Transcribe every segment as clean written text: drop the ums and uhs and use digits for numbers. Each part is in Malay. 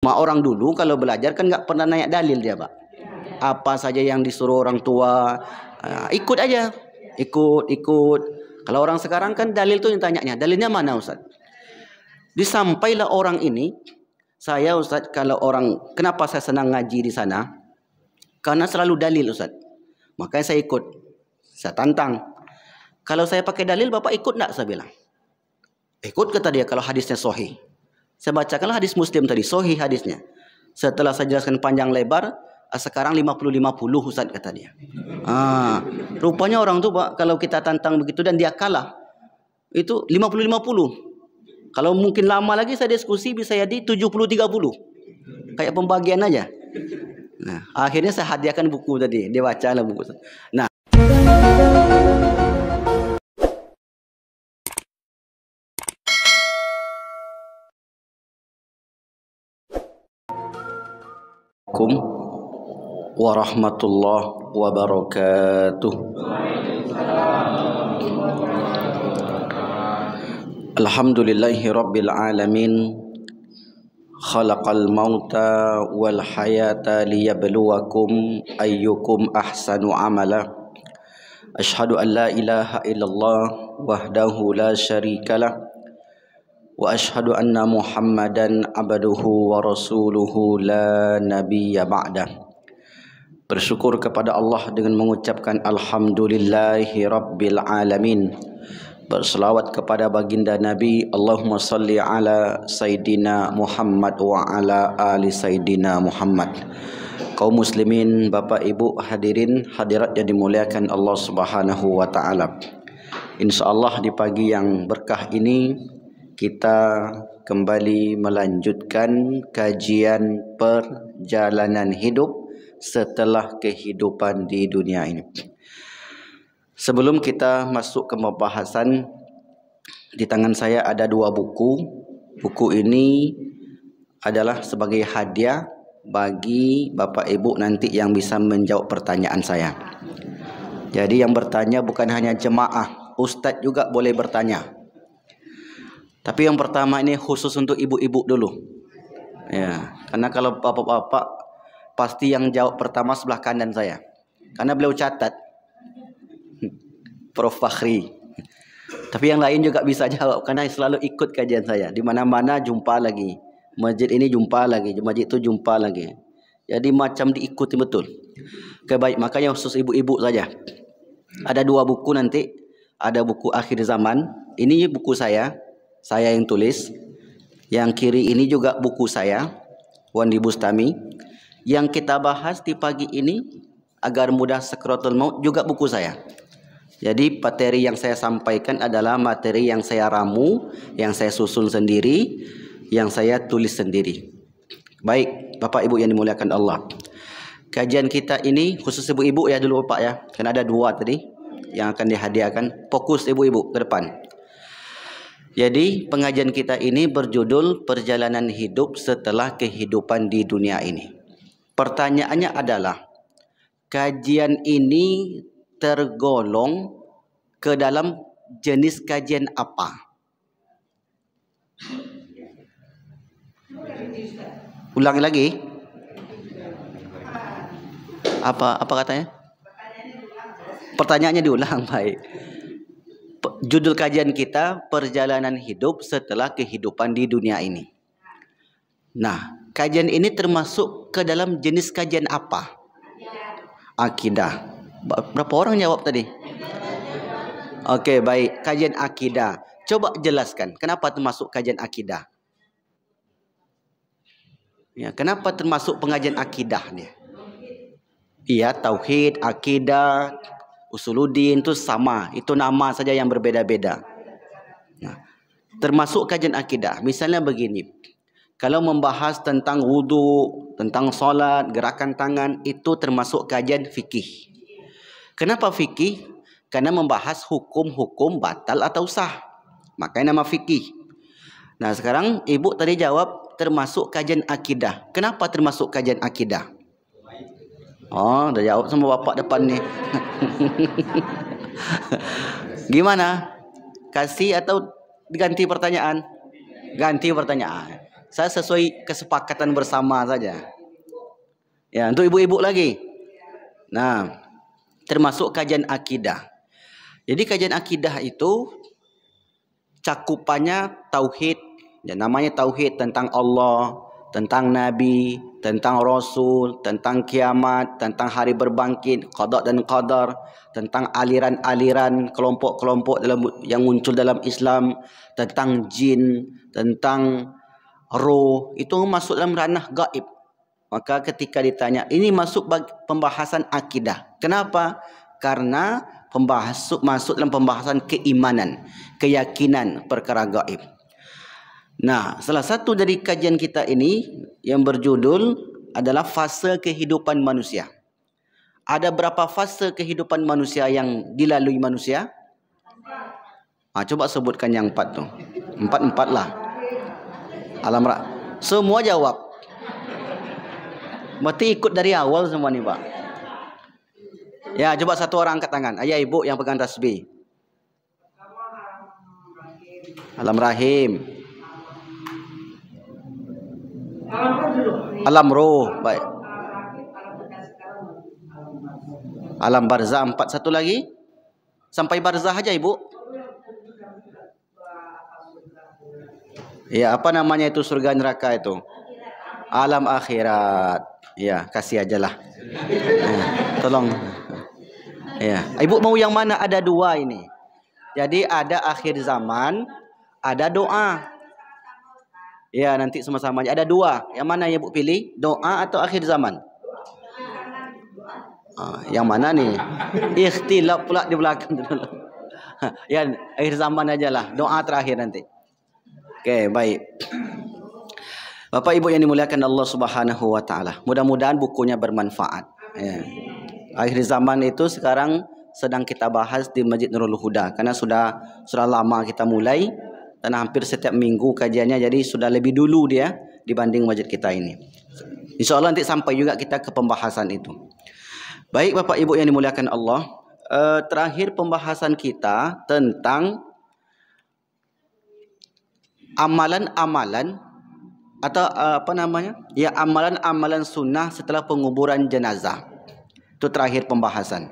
Mak orang dulu kalau belajar kan nggak pernah nanya dalil dia, Pak. Apa saja yang disuruh orang tua, ikut aja. Ikut. Kalau orang sekarang kan dalil tuh yang tanyanya, dalilnya mana Ustaz? Disampailah orang ini, saya Ustaz, kalau orang, kenapa saya senang ngaji di sana? Karena selalu dalil Ustaz. Makanya saya ikut. Saya tantang. Kalau saya pakai dalil, Bapak ikut enggak? Saya bilang. Ikut kata dia kalau hadisnya sahih. Saya bacakanlah hadis Muslim tadi, sahih hadisnya. Setelah saya jelaskan panjang lebar, sekarang 50-50 Ustaz kata dia. Rupanya orang tuh Pak, kalau kita tantang begitu dan dia kalah, itu 50-50. Kalau mungkin lama lagi saya diskusi bisa jadi 70-30. Kayak pembagian aja. Nah, akhirnya saya hadiahkan buku tadi, dia bacalah buku. Nah, Assalamualaikum warahmatullahi wabarakatuh. Alhamdulillahi rabbil alamin. Khalaqal mauta wal hayata liyabluwakum ayyukum ahsanu amala. Asyhadu an la ilaha illallah wahdahu la syarikalah wa asyhadu anna Muhammadan abduhu wa rasuluhu la nabiyya ba'dah. Bersyukur kepada Allah dengan mengucapkan alhamdulillahi rabbil alamin. Berselawat kepada baginda Nabi, Allahumma salli ala Sayyidina Muhammad wa ala ali Sayyidina Muhammad. Kaum muslimin, Bapak Ibu hadirin hadirat yang dimuliakan Allah Subhanahu wa taala. Insyaallah di pagi yang berkah ini kita kembali melanjutkan kajian perjalanan hidup setelah kehidupan di dunia ini. Sebelum kita masuk ke pembahasan, di tangan saya ada dua buku. Buku ini adalah sebagai hadiah bagi Bapak Ibu nanti yang bisa menjawab pertanyaan saya. Jadi yang bertanya bukan hanya jemaah, Ustadz juga boleh bertanya. Tapi yang pertama ini khusus untuk ibu-ibu dulu. Ya, karena kalau bapak-bapak pasti yang jawab pertama sebelah kanan saya. Karena beliau catat. Prof Fakhri. Tapi yang lain juga bisa jawab karena selalu ikut kajian saya. Di mana-mana jumpa lagi. Masjid ini jumpa lagi, masjid itu jumpa lagi. Jadi macam diikuti betul. Oke, baik, makanya khusus ibu-ibu saja. Ada dua buku nanti. Ada buku Akhir Zaman. Ini buku saya yang tulis. Yang kiri ini juga buku saya, Wandi Bustami. Yang kita bahas di pagi ini agar mudah Sakratul Maut juga buku saya. Jadi materi yang saya sampaikan adalah materi yang saya ramu, yang saya susun sendiri, yang saya tulis sendiri. Baik, Bapak Ibu yang dimuliakan Allah. Kajian kita ini khusus ibu-ibu ya dulu Pak ya. Karena ada dua tadi yang akan dihadiahkan. Fokus ibu-ibu ke depan. Jadi pengajian kita ini berjudul Perjalanan Hidup Setelah Kehidupan di Dunia Ini. Pertanyaannya adalah, kajian ini tergolong ke dalam jenis kajian apa? Ulangi lagi. Apa katanya? Pertanyaannya diulang, baik. Judul kajian kita Perjalanan Hidup Setelah Kehidupan di Dunia Ini. Nah, kajian ini termasuk ke dalam jenis kajian apa? Akidah. Berapa orang jawab tadi? Oke, baik. Kajian akidah. Coba jelaskan kenapa termasuk kajian akidah? Ya, kenapa termasuk pengajian akidah nih? Iya, tauhid, akidah, usuluddin itu sama. Itu nama saja yang berbeda-beda. Nah, termasuk kajian akidah. Misalnya begini. Kalau membahas tentang wudu, tentang sholat, gerakan tangan, itu termasuk kajian fikih. Kenapa fikih? Karena membahas hukum-hukum batal atau sah. Makanya nama fikih. Nah sekarang ibu tadi jawab termasuk kajian akidah. Kenapa termasuk kajian akidah? Oh, udah jawab sama bapak depan nih. Gimana? Kasih atau ganti pertanyaan? Ganti pertanyaan. Saya sesuai kesepakatan bersama saja. Ya, untuk ibu-ibu lagi. Nah, termasuk kajian akidah. Jadi kajian akidah itu cakupannya tauhid. Ya, namanya tauhid tentang Allah, tentang Nabi, tentang Rasul, tentang kiamat, tentang hari berbangkit, qada dan qadar, tentang aliran-aliran kelompok-kelompok yang muncul dalam Islam, tentang jin, tentang roh. Itu masuk dalam ranah gaib. Maka ketika ditanya, ini masuk pembahasan akidah. Kenapa? Karena masuk dalam pembahasan keimanan, keyakinan perkara gaib. Nah, salah satu dari kajian kita ini yang berjudul adalah fase kehidupan manusia. Ada berapa fase kehidupan manusia yang dilalui manusia? Coba sebutkan yang 4 tu. 4 lah. Semua jawab. Berarti ikut dari awal semua ni, Pak. Ya, coba satu orang angkat tangan. Ayah ibu yang pegang tasbih. Alam Rahim. Alam Roh. Baik. Alam Barzah 4. Satu lagi. Sampai Barzah aja ibu. Ya, apa namanya itu surga neraka itu? Alam akhirat. Ya, kasih aja lah. Tolong. Ya, ibu mau yang mana? Ada 2 ini. Jadi ada akhir zaman, ada doa. Ya, nanti sama-sama aja. Ada 2. Yang mana ya ibu pilih? Doa atau akhir zaman? Yang mana nih? Ikhtilaf pula di belakang dulu. Ya, akhir zaman aja lah. Doa terakhir nanti. Oke, baik. Bapak Ibu yang dimuliakan Allah Subhanahu wa taala. Mudah-mudahan bukunya bermanfaat. Ya. Akhir zaman itu sekarang sedang kita bahas di Masjid Nurul Huda karena sudah lama kita mulai dan hampir setiap minggu kajiannya, jadi sudah lebih dulu dia dibanding masjid kita ini. Insyaallah nanti sampai juga kita ke pembahasan itu. Baik Bapak Ibu yang dimuliakan Allah, terakhir pembahasan kita tentang amalan-amalan atau amalan-amalan sunnah setelah penguburan jenazah. Itu terakhir pembahasan.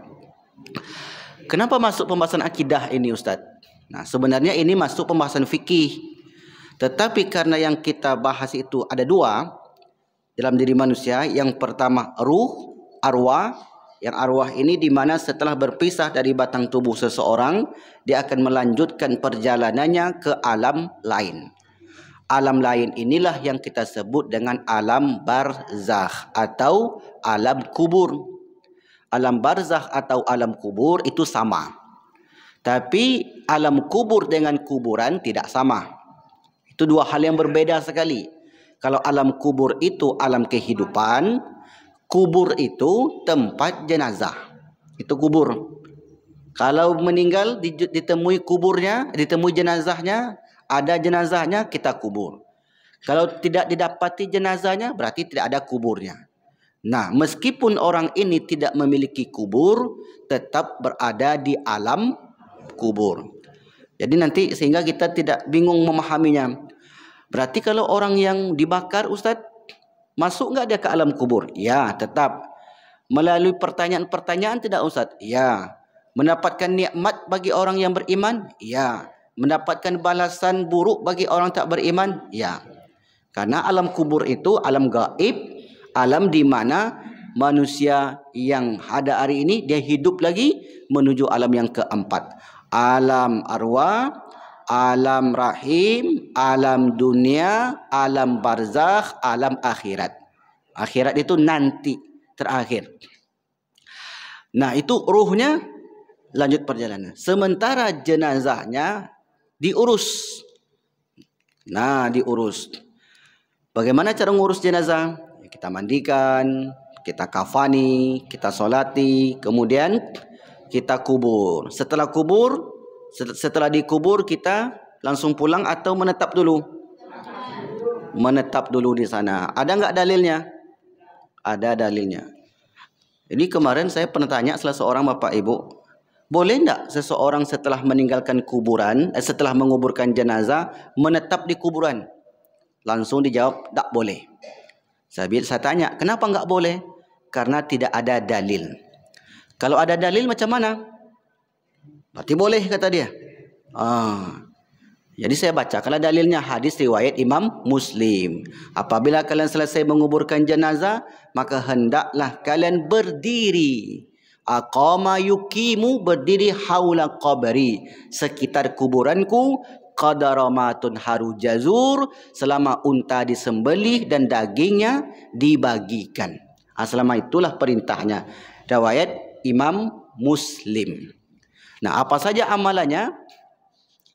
Kenapa masuk pembahasan akidah ini Ustaz? Nah, sebenarnya ini masuk pembahasan fikih. Tetapi karena yang kita bahas itu ada 2 dalam diri manusia. Yang pertama ruh, arwah. Yang arwah ini di mana setelah berpisah dari batang tubuh seseorang, dia akan melanjutkan perjalanannya ke alam lain. Alam lain inilah yang kita sebut dengan alam barzakh atau alam kubur. Alam barzakh atau alam kubur itu sama. Tapi alam kubur dengan kuburan tidak sama. Itu 2 hal yang berbeda sekali. Kalau alam kubur itu alam kehidupan, kubur itu tempat jenazah. Itu kubur. Kalau meninggal ditemui kuburnya, ditemui jenazahnya, ada jenazahnya, kita kubur. Kalau tidak didapati jenazahnya, berarti tidak ada kuburnya. Nah, meskipun orang ini tidak memiliki kubur, tetap berada di alam kubur. Jadi nanti sehingga kita tidak bingung memahaminya. Berarti kalau orang yang dibakar Ustaz, masuk enggak dia ke alam kubur? Ya, tetap. Melalui pertanyaan-pertanyaan tidak Ustaz? Ya. Mendapatkan nikmat bagi orang yang beriman? Ya. Mendapatkan balasan buruk bagi orang tak beriman? Ya. Karena alam kubur itu alam gaib, alam di mana manusia yang ada hari ini dia hidup lagi menuju alam yang keempat. Alam arwah, alam rahim, alam dunia, alam barzakh, alam akhirat. Akhirat itu nanti terakhir. Nah, itu ruhnya lanjut perjalanan. Sementara jenazahnya diurus. Nah, diurus. Bagaimana cara ngurus jenazah? Kita mandikan, kita kafani, kita solati, kemudian kita kubur. Setelah dikubur kita langsung pulang atau menetap dulu? Menetap dulu di sana. Ada enggak dalilnya? Ada dalilnya. Jadi kemarin saya pernah tanya salah seorang Bapak Ibu, boleh enggak seseorang setelah meninggalkan kuburan, setelah menguburkan jenazah menetap di kuburan? Langsung dijawab tak boleh. Saya tanya, kenapa enggak boleh? Karena tidak ada dalil. Kalau ada dalil macam mana? Berarti boleh, kata dia. Jadi saya bacakanlah dalilnya, hadis riwayat Imam Muslim. Apabila kalian selesai menguburkan jenazah, maka hendaklah kalian berdiri. Aqama yuqimu, berdiri haula qabri, sekitar kuburanku, qadaramatun haru jazur, selama unta disembelih dan dagingnya dibagikan. Selama itulah perintahnya. Riwayat Imam Muslim. Nah, apa saja amalannya?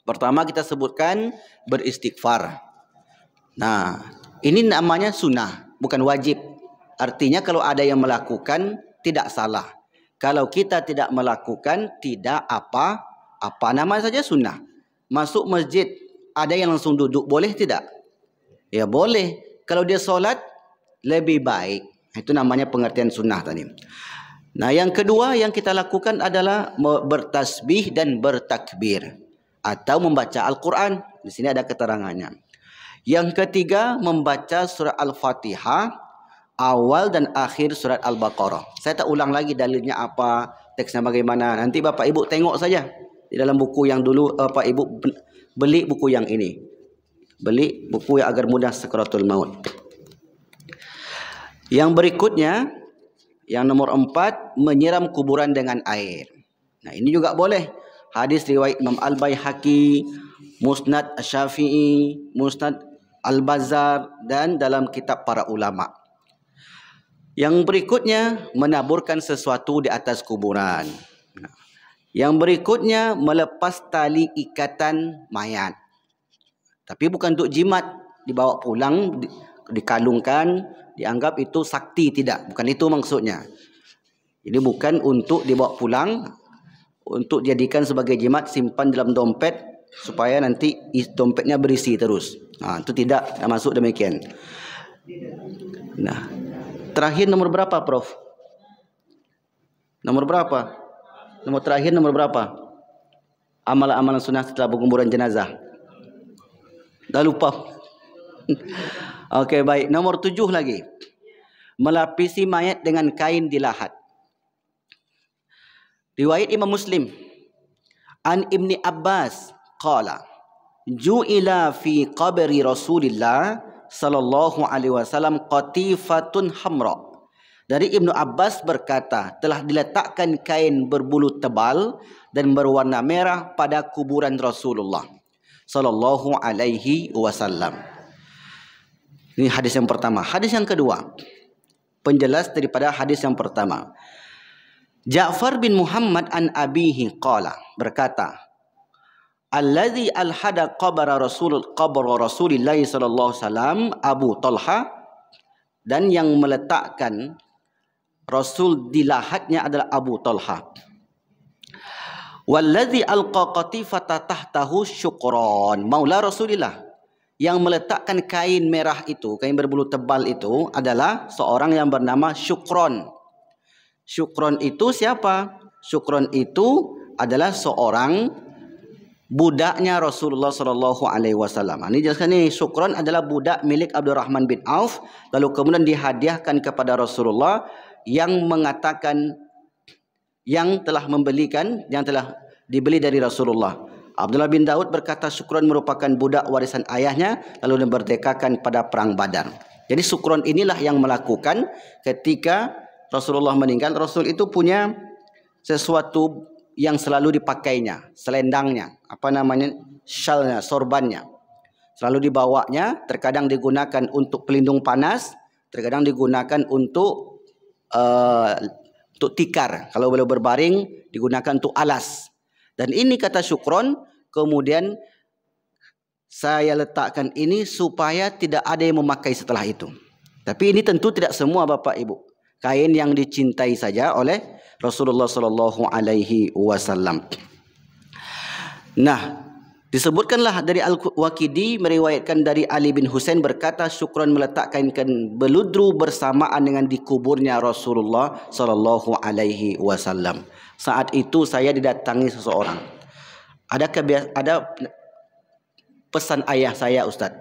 Pertama kita sebutkan beristighfar. Nah, ini namanya sunnah, bukan wajib. Artinya kalau ada yang melakukan tidak salah. Kalau kita tidak melakukan tidak apa namanya saja sunnah. Masuk masjid ada yang langsung duduk, boleh tidak? Ya boleh. Kalau dia solat lebih baik. Itu namanya pengertian sunnah tadi. Nah, yang kedua yang kita lakukan adalah bertasbih dan bertakbir atau membaca Al-Quran. Di sini ada keterangannya. Yang ketiga, membaca surat Al-Fatihah, awal dan akhir surat Al-Baqarah. Saya tak ulang lagi dalilnya apa, teksnya bagaimana. Nanti Bapak Ibu tengok saja di dalam buku yang dulu. Bapak Ibu beli buku yang ini. Beli buku yang agar mudah Sakaratul Maut. Yang berikutnya, yang nomor 4, menyiram kuburan dengan air. Nah, ini juga boleh. Hadis riwayat Imam Al-Baihaqi, Musnad Asy-Syafi'i, Musnad Al-Bazzar, dan dalam kitab para ulama. Yang berikutnya, menaburkan sesuatu di atas kuburan. Yang berikutnya, melepas tali ikatan mayat. Tapi bukan untuk jimat, dibawa pulang, dikalungkan, dianggap itu sakti, tidak. Bukan itu maksudnya. Jadi bukan untuk dibawa pulang, untuk jadikan sebagai jimat, simpan dalam dompet supaya nanti dompetnya berisi terus. Itu tidak masuk demikian. Nah, terakhir nomor berapa, Prof? Nomor berapa? Nomor terakhir nomor berapa? Amalan-amalan sunnah setelah penguburan jenazah. Dah lupa. Okey, baik. Nomor 7 lagi. Melapisi mayat dengan kain dilahat. Riwayat Imam Muslim, an Ibni Abbas qala ju'ila fi qabri Rasulillah sallallahu alaihi wasallam qatifatun hamra. Dari Ibnu Abbas berkata, telah diletakkan kain berbulu tebal dan berwarna merah pada kuburan Rasulullah sallallahu alaihi wasallam. Ini hadis yang pertama. Hadis yang kedua, penjelas daripada hadis yang pertama. Ja'far bin Muhammad an abihi qala, berkata, alladzi alhada qabra Rasulillah sallallahu alaihi wasallam Abu Talha, dan yang meletakkan Rasul di lahatnya adalah Abu Talha. Walladzi alqa qatifata tahtahu Syukron maula Rasulillah, yang meletakkan kain merah itu, kain berbulu tebal itu adalah seorang yang bernama Syukron. Syukron itu siapa? Syukron itu adalah seorang budaknya Rasulullah sallallahu alaihi wasallam. Ini jelaskan ni, Syukron adalah budak milik Abdurrahman bin Auf, lalu kemudian dihadiahkan kepada Rasulullah, yang mengatakan yang telah membelikan, yang telah dibeli dari Rasulullah. Abdullah bin Daud berkata Syukron merupakan budak warisan ayahnya, lalu dimerdekakan pada perang Badar. Jadi Syukron inilah yang melakukan ketika Rasulullah meninggal. Rasul itu punya sesuatu yang selalu dipakainya, selendangnya, apa namanya, syalnya, sorbannya, selalu dibawanya. Terkadang digunakan untuk pelindung panas, terkadang digunakan untuk tikar. Kalau beliau berbaring digunakan untuk alas. Dan ini kata Syukron, kemudian saya letakkan ini supaya tidak ada yang memakai setelah itu. Tapi ini tentu tidak semua Bapak Ibu. Kain yang dicintai saja oleh Rasulullah sallallahu alaihi wasallam. Nah, disebutkanlah dari Al-Waqidi meriwayatkan dari Ali bin Husain berkata, Syukron meletakkan kain beludru bersamaan dengan dikuburnya Rasulullah sallallahu alaihi wasallam. Saat itu saya didatangi seseorang. Ada pesan ayah saya, Ustaz.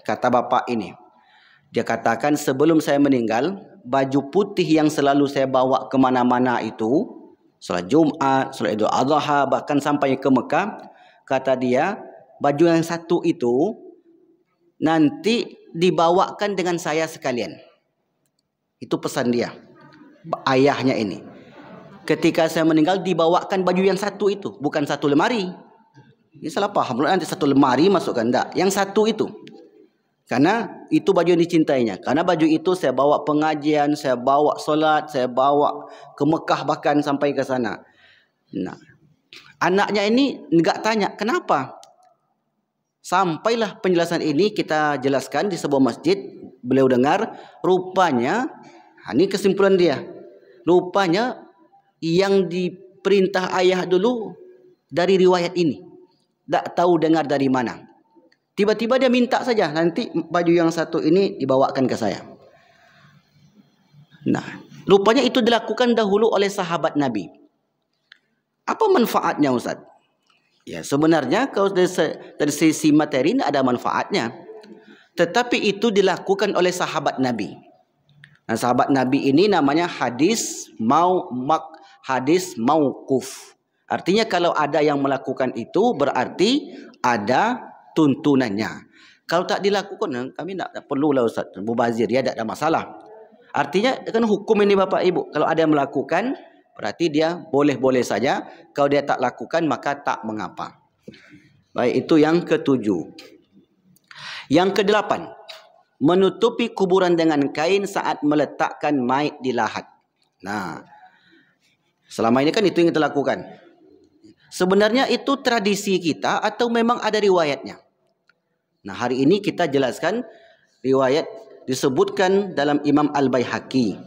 kata bapak ini. Dia katakan sebelum saya meninggal, baju putih yang selalu saya bawa kemana-mana itu, solat Jumat, solat Idul Adha, bahkan sampai ke Mekah, kata dia, baju yang satu itu nanti dibawakan dengan saya sekalian. Itu pesan dia, ayahnya ini. Ketika saya meninggal dibawakan baju yang satu itu, bukan satu lemari. Ini salah paham, nanti satu lemari masukkan, enggak, yang satu itu. Karena itu baju yang dicintainya. Karena baju itu saya bawa pengajian, saya bawa solat, saya bawa ke Mekah bahkan sampai ke sana. Nah, anaknya ini enggak tanya kenapa. Sampailah penjelasan ini kita jelaskan di sebuah masjid. Beliau dengar, rupanya, ini kesimpulan dia. Rupanya yang diperintah ayah dulu dari riwayat ini. Tak tahu dengar dari mana. Tiba-tiba dia minta saja, nanti baju yang satu ini dibawakan ke saya. Nah, rupanya itu dilakukan dahulu oleh sahabat Nabi. Apa manfaatnya, Ustaz? Ya, sebenarnya kalau dari sisi materi tidak ada manfaatnya. Tetapi itu dilakukan oleh sahabat Nabi. Nah, sahabat Nabi ini namanya hadis mauquf. Artinya kalau ada yang melakukan itu berarti ada tuntunannya. Kalau tak dilakukan, kami tak perlulah Ustaz mubazir, ya, tak ada masalah. Artinya kan hukum ini Bapak Ibu, kalau ada yang melakukan berarti dia boleh-boleh saja. Kalau dia tak lakukan maka tak mengapa. Baik, itu yang ketujuh. Yang kedelapan, menutupi kuburan dengan kain saat meletakkan mayit di lahat. Nah, selama ini kan itu yang kita lakukan. Sebenarnya itu tradisi kita atau memang ada riwayatnya? Nah, hari ini kita jelaskan riwayat disebutkan dalam Imam Al-Baihaqi.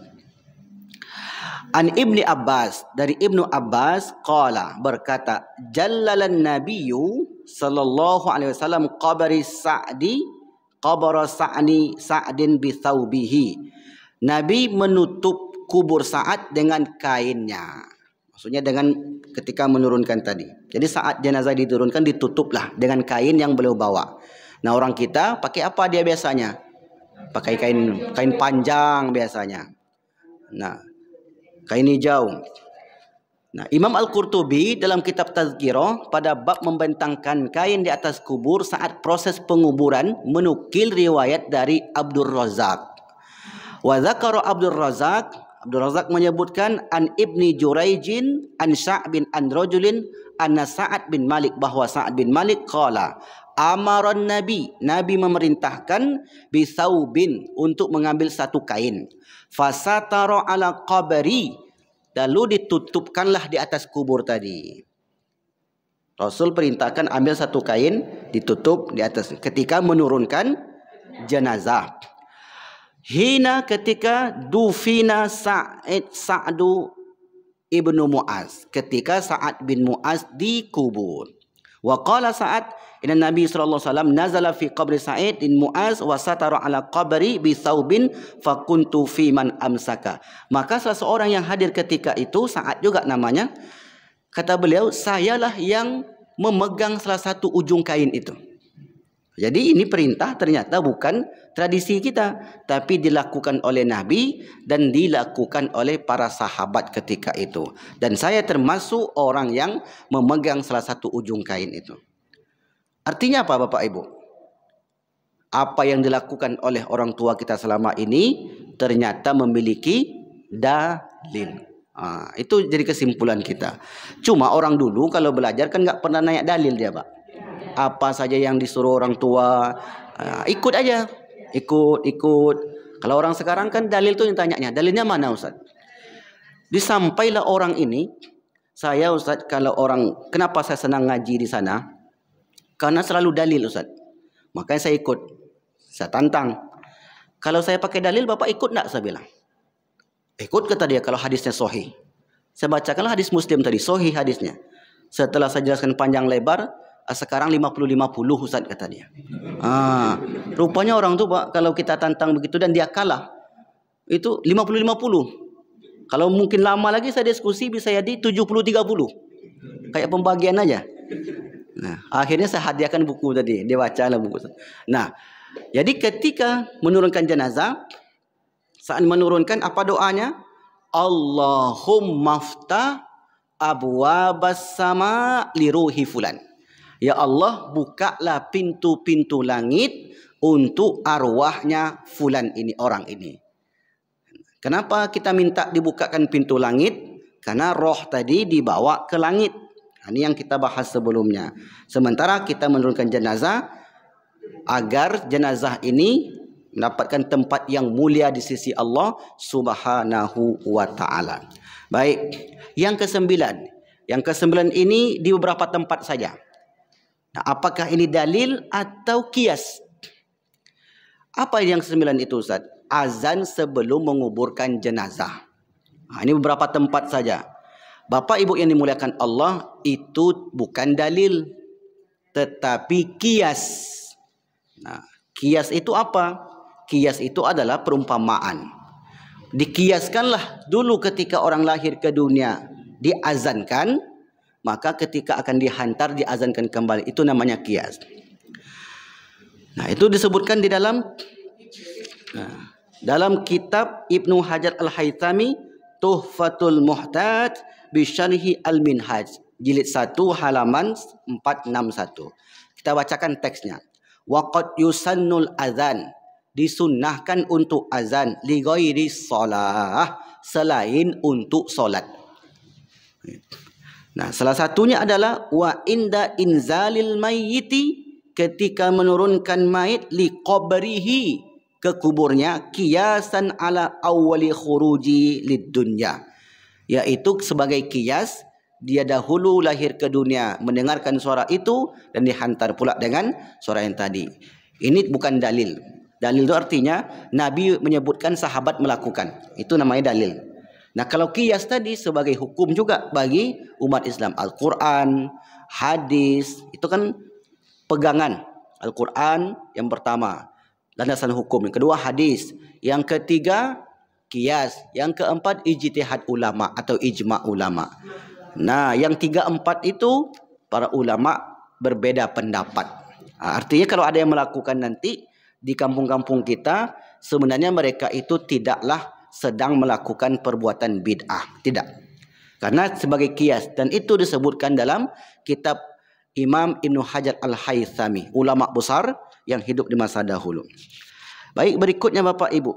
An Ibni Abbas, dari Ibnu Abbas qala, berkata, jallalan nabiyyu sallallahu alaihi wasallam qabara Sa'din bi thawbihi. Nabi menutup kubur Sa'ad dengan kainnya. Maksudnya dengan ketika menurunkan tadi. Jadi saat jenazah diturunkan ditutuplah dengan kain yang beliau bawa. Nah, orang kita pakai apa dia biasanya? Pakai kain panjang biasanya. Nah, kain hijau. Nah, Imam Al-Qurtubi dalam kitab Tazkirah pada bab membentangkan kain di atas kubur saat proses penguburan menukil riwayat dari Abdul Razak. Wa dzakara Abdul Razak menyebutkan an Ibni Juraijin an Sa'bin an rajulin anna Sa'ad bin Malik, bahwa Sa'ad bin Malik qala amaran Nabi memerintahkan bisaubin untuk mengambil satu kain, fasatara ala qabri, lalu ditutupkanlah di atas kubur tadi. Rasul perintahkan ambil satu kain ditutup di atas ketika menurunkan jenazah. Hina ketika dufina Sa'du ibnu Mu'az, ketika Sa'ad bin Mu'az dikubur. Wa qala Sa'ad inna Nabi sallallahu alaihi wasallam nazala fi qabri Sa'id bin Mu'az wa satara ala qabri bi thawbin fakuntu fi man amsaka. Maka salah seorang yang hadir ketika itu, Sa'ad juga namanya, kata beliau, sayalah yang memegang salah satu ujung kain itu. Jadi ini perintah ternyata bukan tradisi kita, tapi dilakukan oleh Nabi dan dilakukan oleh para sahabat ketika itu. Dan saya termasuk orang yang memegang salah satu ujung kain itu. Artinya apa Bapak Ibu? Apa yang dilakukan oleh orang tua kita selama ini ternyata memiliki dalil. Itu jadi kesimpulan kita. Cuma orang dulu kalau belajar kan nggak pernah nanya dalil dia, Pak. Apa saja yang disuruh orang tua, ikut aja. Ikut. Kalau orang sekarang kan dalil tuh yang tanyanya, dalilnya mana Ustaz? Disampailah orang ini, saya Ustaz, kalau orang, kenapa saya senang ngaji di sana? Karena selalu dalil Ustaz. Makanya saya ikut. Saya tantang. Kalau saya pakai dalil, Bapak ikut enggak? Saya bilang. Ikut kata dia kalau hadisnya sahih. Saya bacakanlah hadis Muslim tadi, sahih hadisnya. Setelah saya jelaskan panjang lebar, sekarang 50-50 Ustaz kata dia. Rupanya orang tuh Pak, kalau kita tantang begitu dan dia kalah, itu 50-50. Kalau mungkin lama lagi saya diskusi bisa jadi 70-30. Kayak pembagian aja. Nah, akhirnya saya hadiahkan buku tadi, dia bacalah buku. Nah, Jadi ketika menurunkan jenazah, saat menurunkan apa doanya? Allahumma ftah abwabas sama li ruhi fulan. Ya Allah, bukalah pintu-pintu langit untuk arwahnya fulan ini, orang ini. Kenapa kita minta dibukakan pintu langit? Karena roh tadi dibawa ke langit. Ini yang kita bahas sebelumnya. Sementara kita menurunkan jenazah agar jenazah ini mendapatkan tempat yang mulia di sisi Allah Subhanahu wa taala. Baik, yang kesembilan. Yang kesembilan ini di beberapa tempat saja. Nah, apakah ini dalil atau kias? Apa yang kesembilan itu, Ustaz? Azan sebelum menguburkan jenazah. Nah, ini beberapa tempat saja. Bapak Ibu yang dimuliakan Allah, itu bukan dalil, tetapi kias. Nah, kias itu apa? Kias itu adalah perumpamaan. Dikiaskanlah dulu ketika orang lahir ke dunia diazankan, maka ketika akan dihantar diazankan kembali. Itu namanya kias. Nah, itu disebutkan di dalam kitab Ibnu Hajar Al-Haythami Tuhfatul Muhtaj bi Syarhi Al-Minhaj, jilid 1 halaman 461. Kita bacakan teksnya. Waqad yusannul azan, disunnahkan untuk azan li ghairi shalah, selain untuk solat. Nah, salah satunya adalah wa inda inzalil mayyiti, ketika menurunkan mayit li qabrihi, ke kuburnya, kiasan ala awwali khuruji lid dunya, yaitu sebagai kias dia dahulu lahir ke dunia mendengarkan suara itu dan dihantar pula dengan suara yang tadi. Ini bukan dalil. Dalil itu artinya Nabi menyebutkan, sahabat melakukan. Itu namanya dalil. Nah, kalau kias tadi sebagai hukum juga bagi umat Islam. Al-Quran, hadis, itu kan pegangan. Al-Quran yang pertama, landasan hukum. Yang kedua hadis. Yang ketiga kias. Yang keempat ijtihad ulama atau ijma' ulama. Nah, yang 3-4 itu para ulama berbeda pendapat. Artinya kalau ada yang melakukan nanti di kampung-kampung kita, sebenarnya mereka itu tidaklah sedang melakukan perbuatan bid'ah. Tidak. Karena sebagai kias. Dan itu disebutkan dalam kitab Imam Ibnu Hajar Al-Haythami, ulama besar yang hidup di masa dahulu. Baik, berikutnya Bapak Ibu.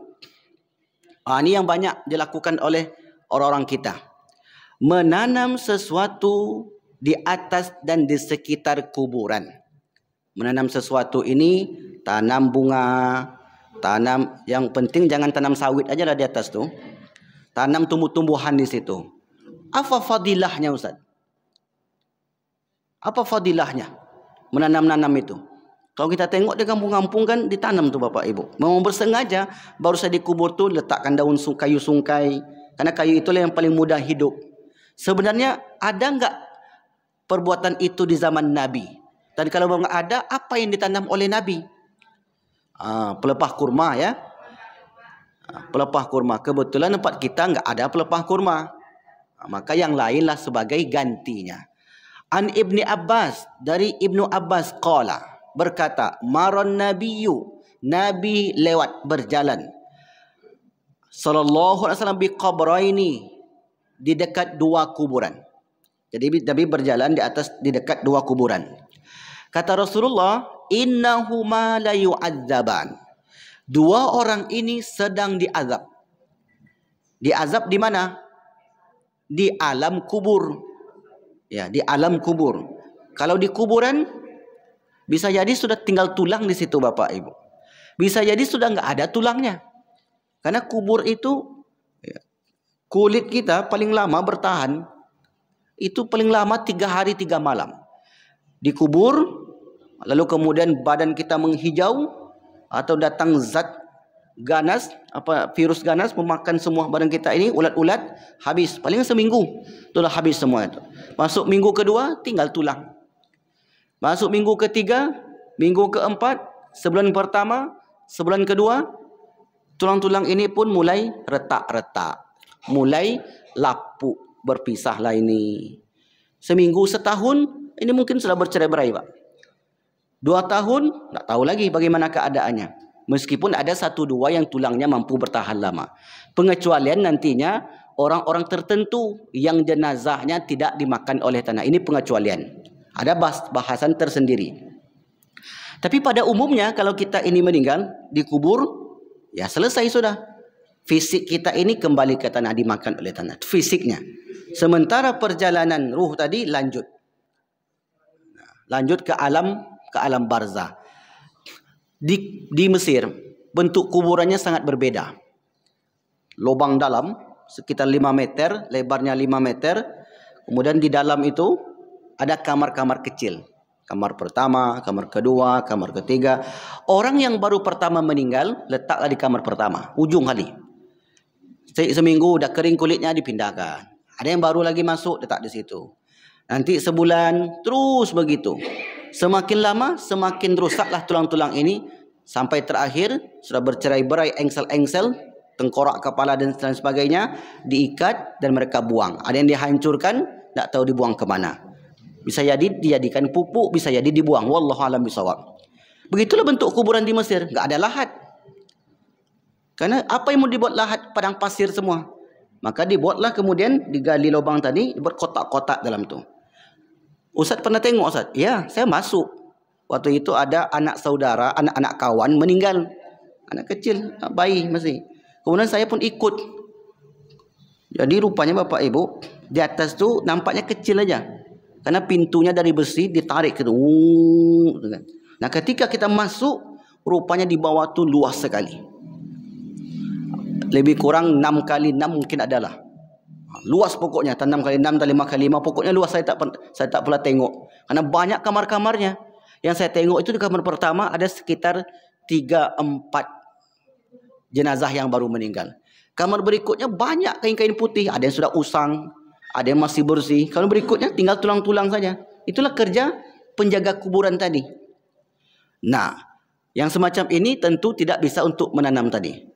Ini yang banyak dilakukan oleh orang-orang kita. Menanam sesuatu di atas dan di sekitar kuburan. Menanam sesuatu ini, tanam bunga, tanam, yang penting jangan tanam sawit aja lah di atas tuh. Tanam tumbuh-tumbuhan di situ. Apa fadilahnya, Ustaz? Apa fadilahnya menanam-nanam itu? Kalau kita tengok di kampung-kampung kan ditanam tuh Bapak Ibu. Memang bersengaja baru saya dikubur tuh letakkan daun kayu sungkai. Karena kayu itulah yang paling mudah hidup. Sebenarnya ada enggak perbuatan itu di zaman Nabi? Dan kalau memang ada, apa yang ditanam oleh Nabi? Pelepah kurma ya. Pelepah kurma. Kebetulan tempat kita enggak ada pelepah kurma. Maka yang lainlah sebagai gantinya. An Ibni Abbas, dari Ibnu Abbas qala, berkata, maron nabiyyu, Nabi lewat berjalan, sallallahu alaihi wasallam bi qabraini, di dekat dua kuburan. Jadi Nabi berjalan di dekat dua kuburan. Kata Rasulullah, innahuma la yu'adzaban. Dua orang ini sedang diazab. Diazab di mana? Di alam kubur. Ya, di alam kubur. Kalau di kuburan bisa jadi sudah tinggal tulang di situ Bapak Ibu. Bisa jadi sudah nggak ada tulangnya. Karena kubur itu kulit kita paling lama bertahan itu paling lama 3 hari 3 malam. Dikubur, lalu kemudian badan kita menghijau atau datang zat ganas, virus ganas memakan semua badan kita ini, ulat-ulat, habis. Paling seminggu itulah habis semua itu. Masuk minggu kedua tinggal tulang. Masuk minggu ketiga, minggu keempat, sebulan pertama, sebulan kedua, tulang-tulang ini pun mulai retak-retak, mulai lapuk, berpisahlah ini. Seminggu, setahun, ini mungkin sudah bercerai-berai, Pak. 2 tahun, tak tahu lagi bagaimana keadaannya. Meskipun ada 1-2 yang tulangnya mampu bertahan lama. Pengecualian nantinya orang-orang tertentu yang jenazahnya tidak dimakan oleh tanah. Ini pengecualian. Ada bahasan tersendiri. Tapi pada umumnya kalau kita ini meninggal, dikubur, ya selesai sudah. Fisik kita ini kembali ke tanah, dimakan oleh tanah. Fisiknya. Sementara perjalanan ruh tadi lanjut. Lanjut ke alam barzah. Di Mesir, bentuk kuburannya sangat berbeda. Lubang dalam, sekitar 5 meter, lebarnya 5 meter. Kemudian di dalam itu ada kamar-kamar kecil. Kamar pertama, kamar kedua, kamar ketiga. Orang yang baru pertama meninggal, letaklah di kamar pertama, ujung kali. Seminggu udah kering kulitnya, dipindahkan. Ada yang baru lagi masuk, letak di situ. Nanti sebulan, terus begitu. Semakin lama, semakin rusaklah tulang-tulang ini. Sampai terakhir, sudah bercerai-berai, engsel-engsel, tengkorak kepala dan sebagainya, diikat dan mereka buang. Ada yang dihancurkan, tak tahu dibuang kemana. Bisa jadi dijadikan pupuk, bisa jadi dibuang. Wallahu a'lam bishawab. Begitulah bentuk kuburan di Mesir. Tak ada lahat. Karena apa yang mau dibuat lahat? Padang pasir semua. Maka dibuatlah kemudian digali lubang tadi, dibuat kotak-kotak dalam tu. Ustaz pernah tengok Ustaz? Ya, saya masuk. Waktu itu ada anak saudara, anak-anak kawan meninggal. Anak kecil, bayi masih. Kemudian saya pun ikut. Jadi rupanya Bapak Ibu, di atas tu nampaknya kecil aja. Karena pintunya dari besi ditarik ke tu. Nah, ketika kita masuk, rupanya di bawah tu luas sekali. Lebih kurang 6 kali 6 mungkin adalah. Luas pokoknya, 6 kali 6 dan 5 kali 5. Pokoknya luas, saya tak pernah tengok. Karena banyak kamar-kamarnya. Yang saya tengok itu di kamar pertama ada sekitar 3-4 jenazah yang baru meninggal. Kamar berikutnya banyak kain-kain putih. Ada yang sudah usang, ada yang masih bersih. Kalau berikutnya tinggal tulang-tulang saja. Itulah kerja penjaga kuburan tadi. Nah, yang semacam ini tentu tidak bisa untuk menanam tadi.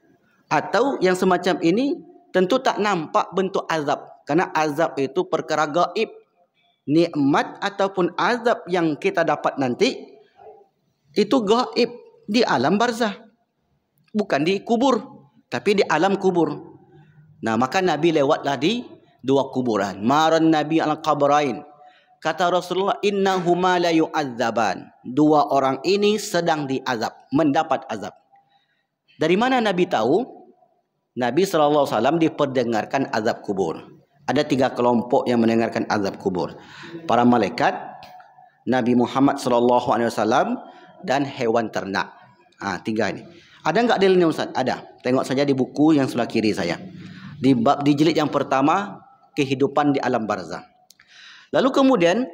Atau yang semacam ini tentu tak nampak bentuk azab. Karena azab itu perkara gaib. Nikmat ataupun azab yang kita dapat nanti, itu gaib di alam barzah. Bukan di kubur, tapi di alam kubur. Nah, maka Nabi lewatlah di 2 kuburan. Maran Nabi al-qabrain. Kata Rasulullah, innahuma la yu'adzaban. 2 orang ini sedang diazab, mendapat azab. Dari mana Nabi tahu? Nabi SAW diperdengarkan azab kubur. Ada 3 kelompok yang mendengarkan azab kubur. Para malaikat, Nabi Muhammad SAW, dan hewan ternak. 3 ini. Ada enggak dalilnya Ustaz? Ada. Tengok saja di buku yang sebelah kiri saya. Di jilid yang pertama, kehidupan di alam barzah. Lalu kemudian,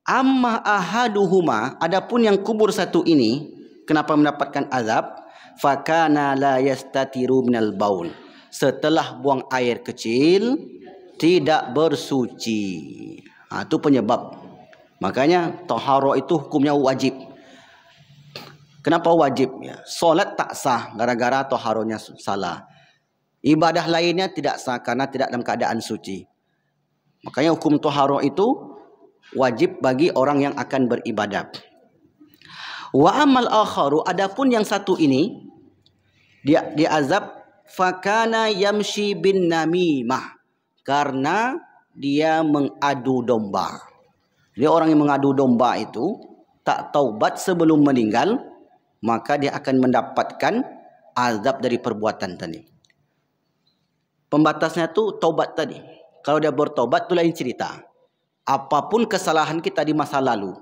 amma ahaduhuma, adapun yang kubur satu ini, kenapa mendapatkan azab? Fakana la yastatiru minal baul. Setelah buang air kecil, tidak bersuci. Itu penyebab. Makanya taharah itu hukumnya wajib. Kenapa wajib? Ya, solat tak sah gara-gara taharahnya salah. Ibadah lainnya tidak sah karena tidak dalam keadaan suci. Makanya hukum taharah itu wajib bagi orang yang akan beribadah. Wa amal akharu, adapun yang satu ini dia azab, fakana yamshi bin namimah, karena dia mengadu domba. Jadi orang yang mengadu domba itu tak taubat sebelum meninggal, maka dia akan mendapatkan azab dari perbuatan tadi. Pembatasnya tu taubat tadi. Kalau dia bertobat tu lain cerita. Apapun kesalahan kita di masa lalu,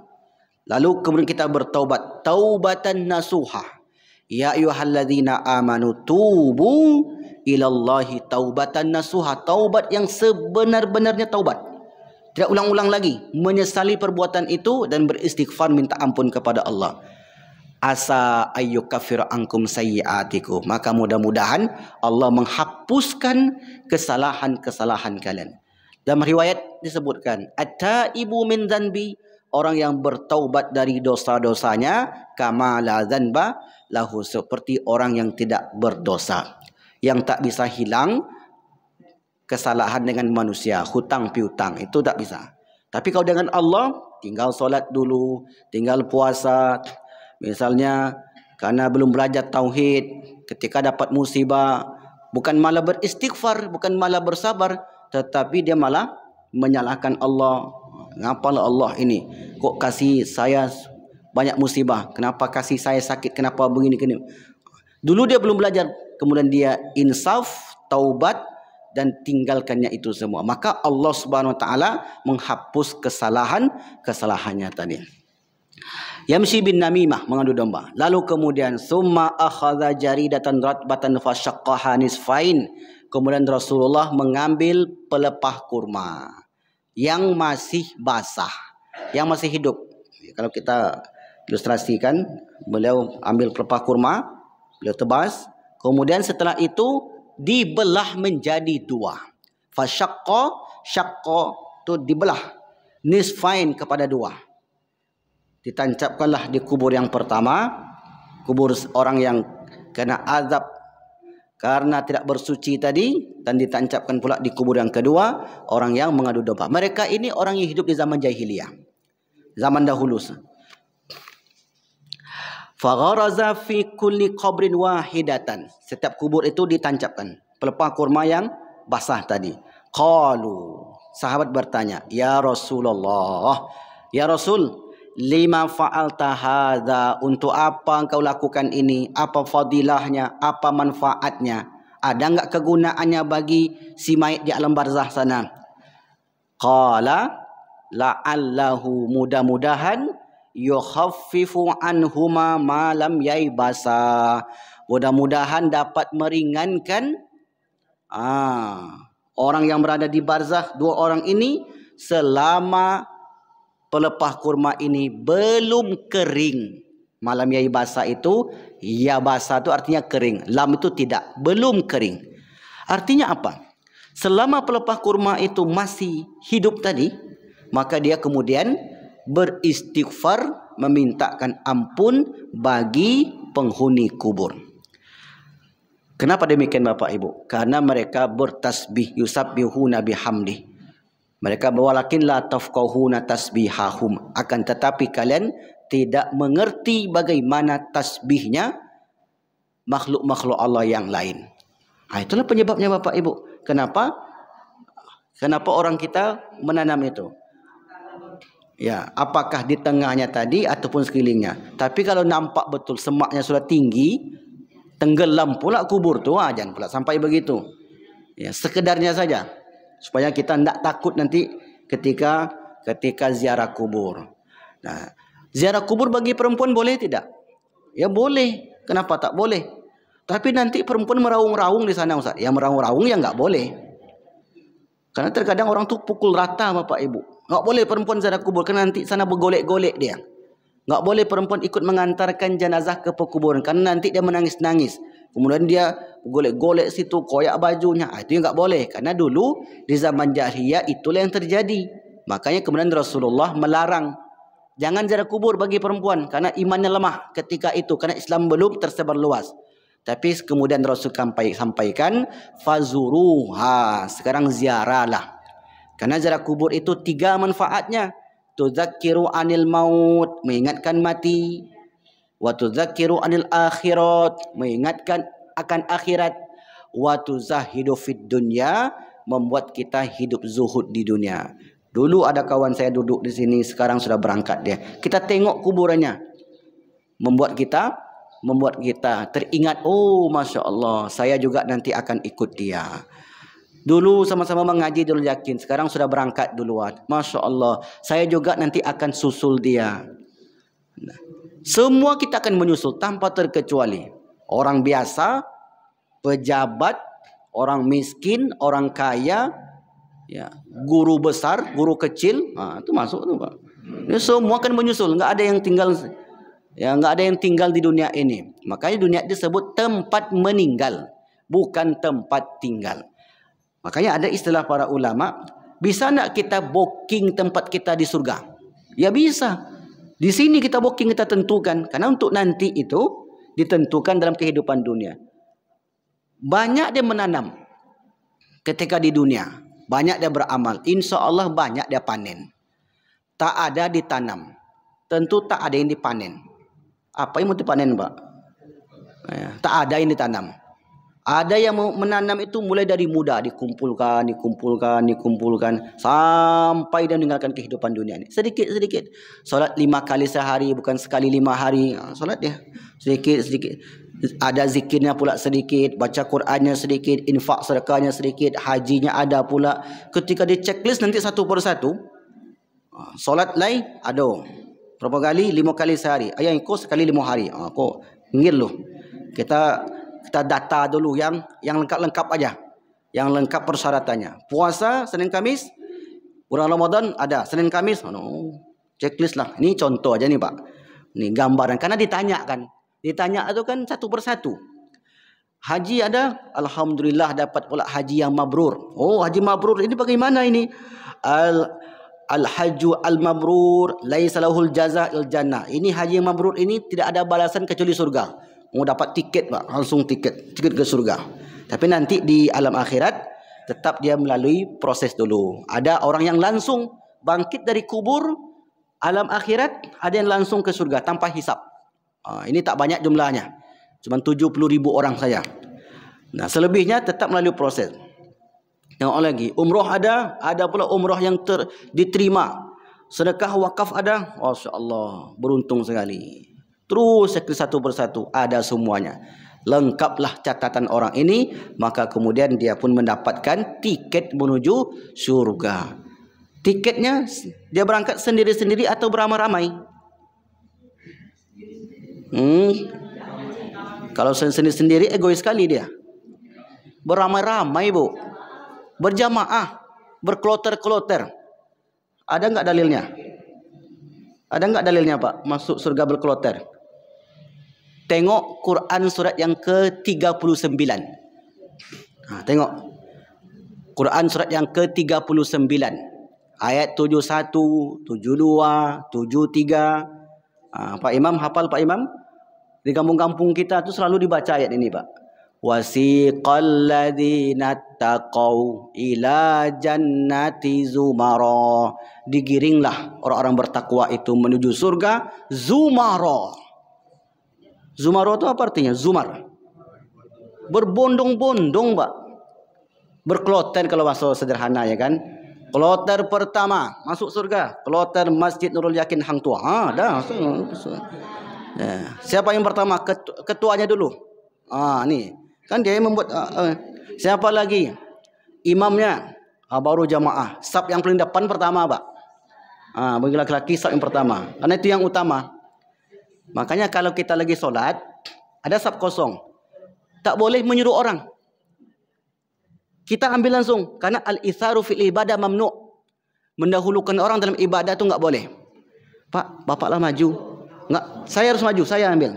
lalu kemudian kita bertaubat, taubatan nasuha. Ya ayyuhalladzina amanu tubu ilallahi taubatan nasuha. Taubat yang sebenar-benarnya taubat. Tidak ulang-ulang lagi menyesali perbuatan itu dan beristighfar minta ampun kepada Allah. Asa ayyukaffir ankum sayyiatikum. Maka mudah-mudahan Allah menghapuskan kesalahan-kesalahan kalian. Dalam riwayat disebutkan, at-taibu min dzanbi, orang yang bertaubat dari dosa-dosanya, kama la dzanba lahu, seperti orang yang tidak berdosa, yang tak bisa hilang kesalahan dengan manusia, hutang piutang itu tak bisa. Tapi kalau dengan Allah tinggal solat dulu, tinggal puasa. Misalnya karena belum belajar tauhid, ketika dapat musibah, bukan malah beristighfar, bukan malah bersabar, tetapi dia malah menyalahkan Allah. Ngapalah Allah ini kok kasih saya banyak musibah? Kenapa kasih saya sakit? Kenapa begini? Dulu dia belum belajar, kemudian dia insaf, taubat, dan tinggalkannya itu semua. Maka Allah Subhanahu Wa Taala menghapus kesalahannya tadi. Yamshi bin namimah, mengadu domba. Lalu kemudian summa akhadha jaridatan ratbatan fashaqqaha nisfain. Kemudian Rasulullah mengambil pelepah kurma yang masih basah, yang masih hidup. Kalau kita ilustrasikan, beliau ambil pelepah kurma, beliau tebas, kemudian setelah itu dibelah menjadi dua. Syaqqa itu dibelah nisfain kepada dua. Ditancapkanlah di kubur yang pertama, kubur orang yang kena azab karena tidak bersuci tadi, dan ditancapkan pula di kubur yang kedua, orang yang mengadu domba. Mereka ini orang yang hidup di zaman jahiliyah, zaman dahulu. Fagharaza fi kulli qabrin wahidatan. Setiap kubur itu ditancapkan pelepah kurma yang basah tadi. Qalu, sahabat bertanya, ya Rasulullah, ya Rasul, lima fa'alta hadza, untuk apa engkau lakukan ini? Apa fadilahnya? Apa manfaatnya? Ada enggak kegunaannya bagi si mayit di alam barzah sana? Qala la'allahu, mudah-mudahan yukhaffifu anhuma ma lam yaibasa, mudah-mudahan dapat meringankan orang yang berada di barzah, dua orang ini, selama pelepah kurma ini belum kering. Malam yai basah itu, ya basah itu artinya kering, lam itu tidak, belum kering. Artinya apa? Selama pelepah kurma itu masih hidup tadi, maka dia kemudian beristighfar, memintakan ampun bagi penghuni kubur. Kenapa demikian Bapak Ibu? Karena mereka bertasbih, yusabbihuna bihamdih. Mereka walakin la tafqahuna tasbihahum, akan tetapi kalian tidak mengerti bagaimana tasbihnya makhluk-makhluk Allah yang lain. Itulah penyebabnya Bapak Ibu. Kenapa orang kita menanam itu? Ya, apakah di tengahnya tadi ataupun sekelilingnya. Tapi kalau nampak betul semaknya sudah tinggi, tenggelam pula kubur tu, jangan pula sampai begitu. Ya, sekedarnya saja. Supaya kita tidak takut nanti ketika ziarah kubur. Nah, ziarah kubur bagi perempuan boleh tidak? Ya boleh. Kenapa tak boleh? Tapi nanti perempuan meraung-raung di sana, Ustaz. Yang meraung-raung ya nggak boleh. Karena terkadang orang tu pukul rata Bapak Ibu. Nggak boleh perempuan ziarah kubur, karena nanti sana bergolek-golek dia. Nggak boleh perempuan ikut mengantarkan jenazah ke pekuburan, karena nanti dia menangis-nangis. Kemudian dia golek-golek situ, koyak bajunya. Itu yang nggak boleh. Karena dulu di zaman jahiliyah itulah yang terjadi. Makanya kemudian Rasulullah melarang, jangan ziarah kubur bagi perempuan, karena imannya lemah ketika itu, karena Islam belum tersebar luas. Tapi kemudian Rasul sampaikan, fazuruha, sekarang ziarahlah. Karena ziarah kubur itu 3 manfaatnya. Tudzakiru anil maut, mengingatkan mati. Wa tudzakiru anil akhirat, mengingatkan akan akhirat. Wa tuzahidu fid dunya, membuat kita hidup zuhud di dunia. Dulu ada kawan saya duduk di sini, sekarang sudah berangkat dia. Kita tengok kuburannya, membuat kita teringat, oh Masya Allah, saya juga nanti akan ikut dia. Dulu sama-sama mengaji dulu yakin, sekarang sudah berangkat duluan. Masya Allah, saya juga nanti akan susul dia. Nah, semua kita akan menyusul tanpa terkecuali. Orang biasa, pejabat, orang miskin, orang kaya, ya, guru besar, guru kecil, itu masuk tuh Pak. Ini semua akan menyusul, nggak ada yang tinggal. Ya, nggak ada yang tinggal di dunia ini. Makanya dunia disebut tempat meninggal, bukan tempat tinggal. Makanya ada istilah para ulama, bisa nak kita booking tempat kita di surga? Ya bisa. Di sini kita booking, kita tentukan. Karena untuk nanti itu ditentukan dalam kehidupan dunia. Banyak dia menanam ketika di dunia. Banyak dia beramal. Insya Allah banyak dia panen. tak ada ditanam. Tentu tak ada yang dipanen. Apa yang mau dipanen, Pak? Tak ada yang ditanam. Ada yang menanam itu mulai dari muda, dikumpulkan sampai dia meninggalkan kehidupan dunia ini. Sedikit. Solat 5 kali sehari, bukan sekali 5 hari. Solat dia sedikit. Ada zikirnya pula sedikit, baca Qurannya sedikit, infak sedekahnya sedikit, hajinya ada pula. Ketika di checklist nanti satu persatu. Solat lain ada. Berapa kali? 5 kali sehari. Ayah kau sekali 5 hari. Kau ngir lu. Kita data dulu yang lengkap aja. Yang lengkap persyaratannya. Puasa Senin Kamis, bulan Ramadan ada Senin Kamis. Checklist lah. Ini contoh aja nih, Pak. Ini gambaran karena ditanya itu kan satu persatu. Haji ada, alhamdulillah dapat pula haji yang mabrur. Haji mabrur ini bagaimana ini? Al-hajju al-mabrur laisa lahul jazaa'il jannah. Ini haji yang mabrur ini tidak ada balasan kecuali surga. Mau dapat tiket, Pak, langsung tiket ke surga. Tapi nanti di alam akhirat tetap dia melalui proses dulu. Ada orang yang langsung bangkit dari kubur alam akhirat, ada yang langsung ke surga tanpa hisap. Ini tak banyak jumlahnya, cuma 70.000 orang saja. Nah, selebihnya tetap melalui proses. Tengok lagi, umroh ada pula umroh yang diterima. Sedekah wakaf ada, Masya Allah, beruntung sekali. Terus satu persatu ada semuanya. Lengkaplah catatan orang ini, maka kemudian dia pun mendapatkan tiket menuju surga. Tiketnya dia berangkat sendiri-sendiri atau beramai-ramai? Kalau sendiri-sendiri egois sekali dia. Beramai-ramai, Bu. Berjamaah, berkloter-kloter. Ada enggak dalilnya? Ada enggak dalilnya, Pak? Masuk surga berkloter. Tengok Quran surat yang ke-39. Tengok. Quran surat yang ke-39. Ayat 71, 72, 73. Pak Imam hafal, Pak Imam? Di kampung-kampung kita tuh selalu dibaca ayat ini, Pak. Wasiqal ladzina taqau ila jannati zumara. Digiringlah orang-orang bertakwa itu menuju surga zumara. Zumara itu apa artinya? Zumar. Berbondong-bondong, Pak. Berkloter kalau bahasa sederhana, ya kan? Kloter pertama masuk surga, kloter Masjid Nurul Yakin Hang Tua. Dah. Siapa yang pertama? Ketuanya dulu. Nih. Kan dia yang membuat. Siapa lagi? Imamnya. Baru jamaah. Saf yang paling depan pertama, Pak. Bagi laki-laki saf yang pertama. Karena itu yang utama. Makanya kalau kita lagi solat, ada saf kosong, tak boleh menyuruh orang. Kita ambil langsung. Karena al-itharu fil ibadah mamnu'. Mendahulukan orang dalam ibadah itu enggak boleh. Pak, bapaklah maju. Enggak, saya harus maju, saya ambil.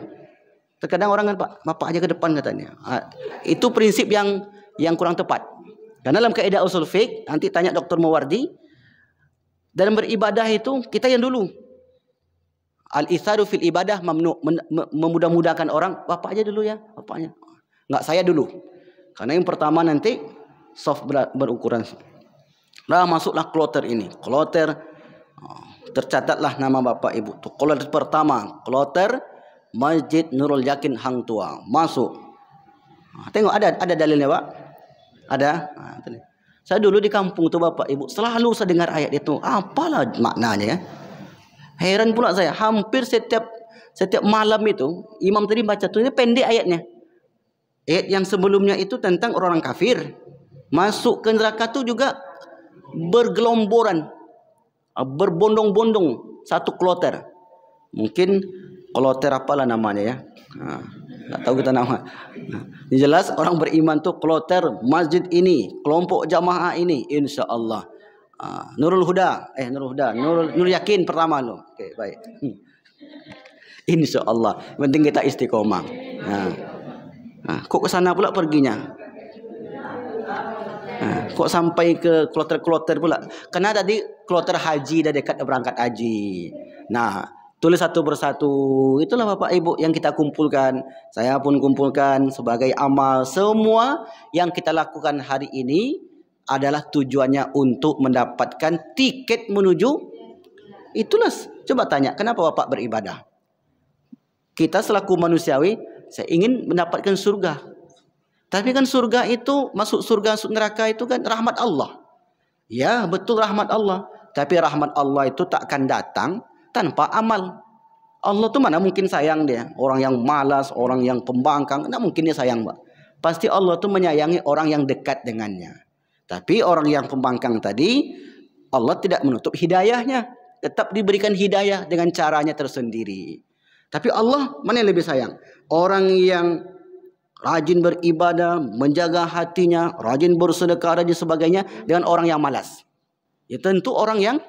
Terkadang orang kan, Pak, bapak aja ke depan katanya. Itu prinsip yang kurang tepat. Karena dalam kaidah usul fiqh, nanti tanya Dr. Mawardi, dalam beribadah itu kita yang dulu. Al-itharu fil ibadah mamnu'. Memudah-mudahkan orang, bapak aja dulu ya, bapaknya. Enggak, saya dulu. Karena yang pertama nanti soft berukuran. Nah, masuklah kloter ini. Kloter, tercatatlah nama bapak ibu. Kloter pertama, kloter Masjid Nurul Yakin Hang Tua. Masuk. Tengok ada dalilnya, Pak. Ada. Saya dulu di kampung tuh bapak ibu selalu saya dengar ayat itu. Apalah maknanya ya. Heran pula saya. Hampir setiap malam itu imam tadi baca tuh, ini pendek ayatnya. Ayat yang sebelumnya itu tentang orang kafir masuk ke neraka itu juga bergelomboran, berbondong-bondong satu kloter. Mungkin kloter apalah namanya ya. Nggak tahu kita nama. Ini jelas orang beriman tuh kloter masjid ini, kelompok jamaah ini, insya Allah. Nurul Huda, Nurul Yakin pertama lo. Oke, baik. Insya Allah. Penting kita istiqomah. Kok ke sana pula perginya? Kok sampai ke kloter-kloter pula? Karena tadi kloter haji dah dekat berangkat haji. Nah, tulis satu persatu. Itulah Bapak Ibu yang kita kumpulkan. Saya pun kumpulkan sebagai amal. Semua yang kita lakukan hari ini adalah tujuannya untuk mendapatkan tiket menuju Itulah, coba tanya, kenapa bapak beribadah? Kita selaku manusiawi, saya ingin mendapatkan surga. Tapi kan surga itu, masuk surga, masuk neraka itu kan rahmat Allah. Ya, betul rahmat Allah. Tapi rahmat Allah itu tak akan datang tanpa amal. Allah tuh mana mungkin sayang dia. Orang yang malas, orang yang pembangkang, tidak mungkin dia sayang, Pak. Pasti Allah tuh menyayangi orang yang dekat dengannya. Tapi orang yang pembangkang tadi, Allah tidak menutup hidayahnya. Tetap diberikan hidayah dengan caranya tersendiri. Tapi Allah mana yang lebih sayang? Orang yang rajin beribadah, menjaga hatinya, rajin bersedekah dan sebagainya, dengan orang yang malas. Ya tentu orang yang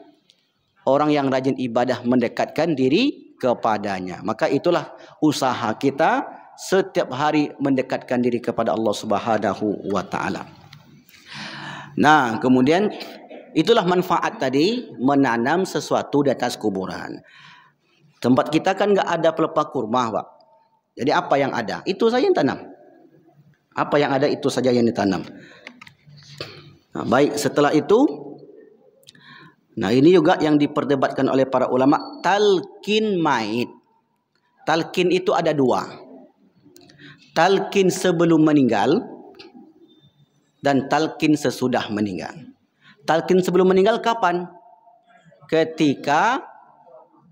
rajin ibadah mendekatkan diri kepadanya. Maka itulah usaha kita setiap hari mendekatkan diri kepada Allah Subhanahu wa taala. Nah, kemudian itulah manfaat tadi menanam sesuatu di atas kuburan. Tempat kita kan nggak ada pelepah kurma, Pak. Jadi apa yang ada? Itu saja yang tanam. Apa yang ada itu saja yang ditanam. Nah, baik, setelah itu, nah ini juga yang diperdebatkan oleh para ulama, talqin mayit. Talqin itu ada dua. Talqin sebelum meninggal dan talqin sesudah meninggal. Talqin sebelum meninggal kapan? Ketika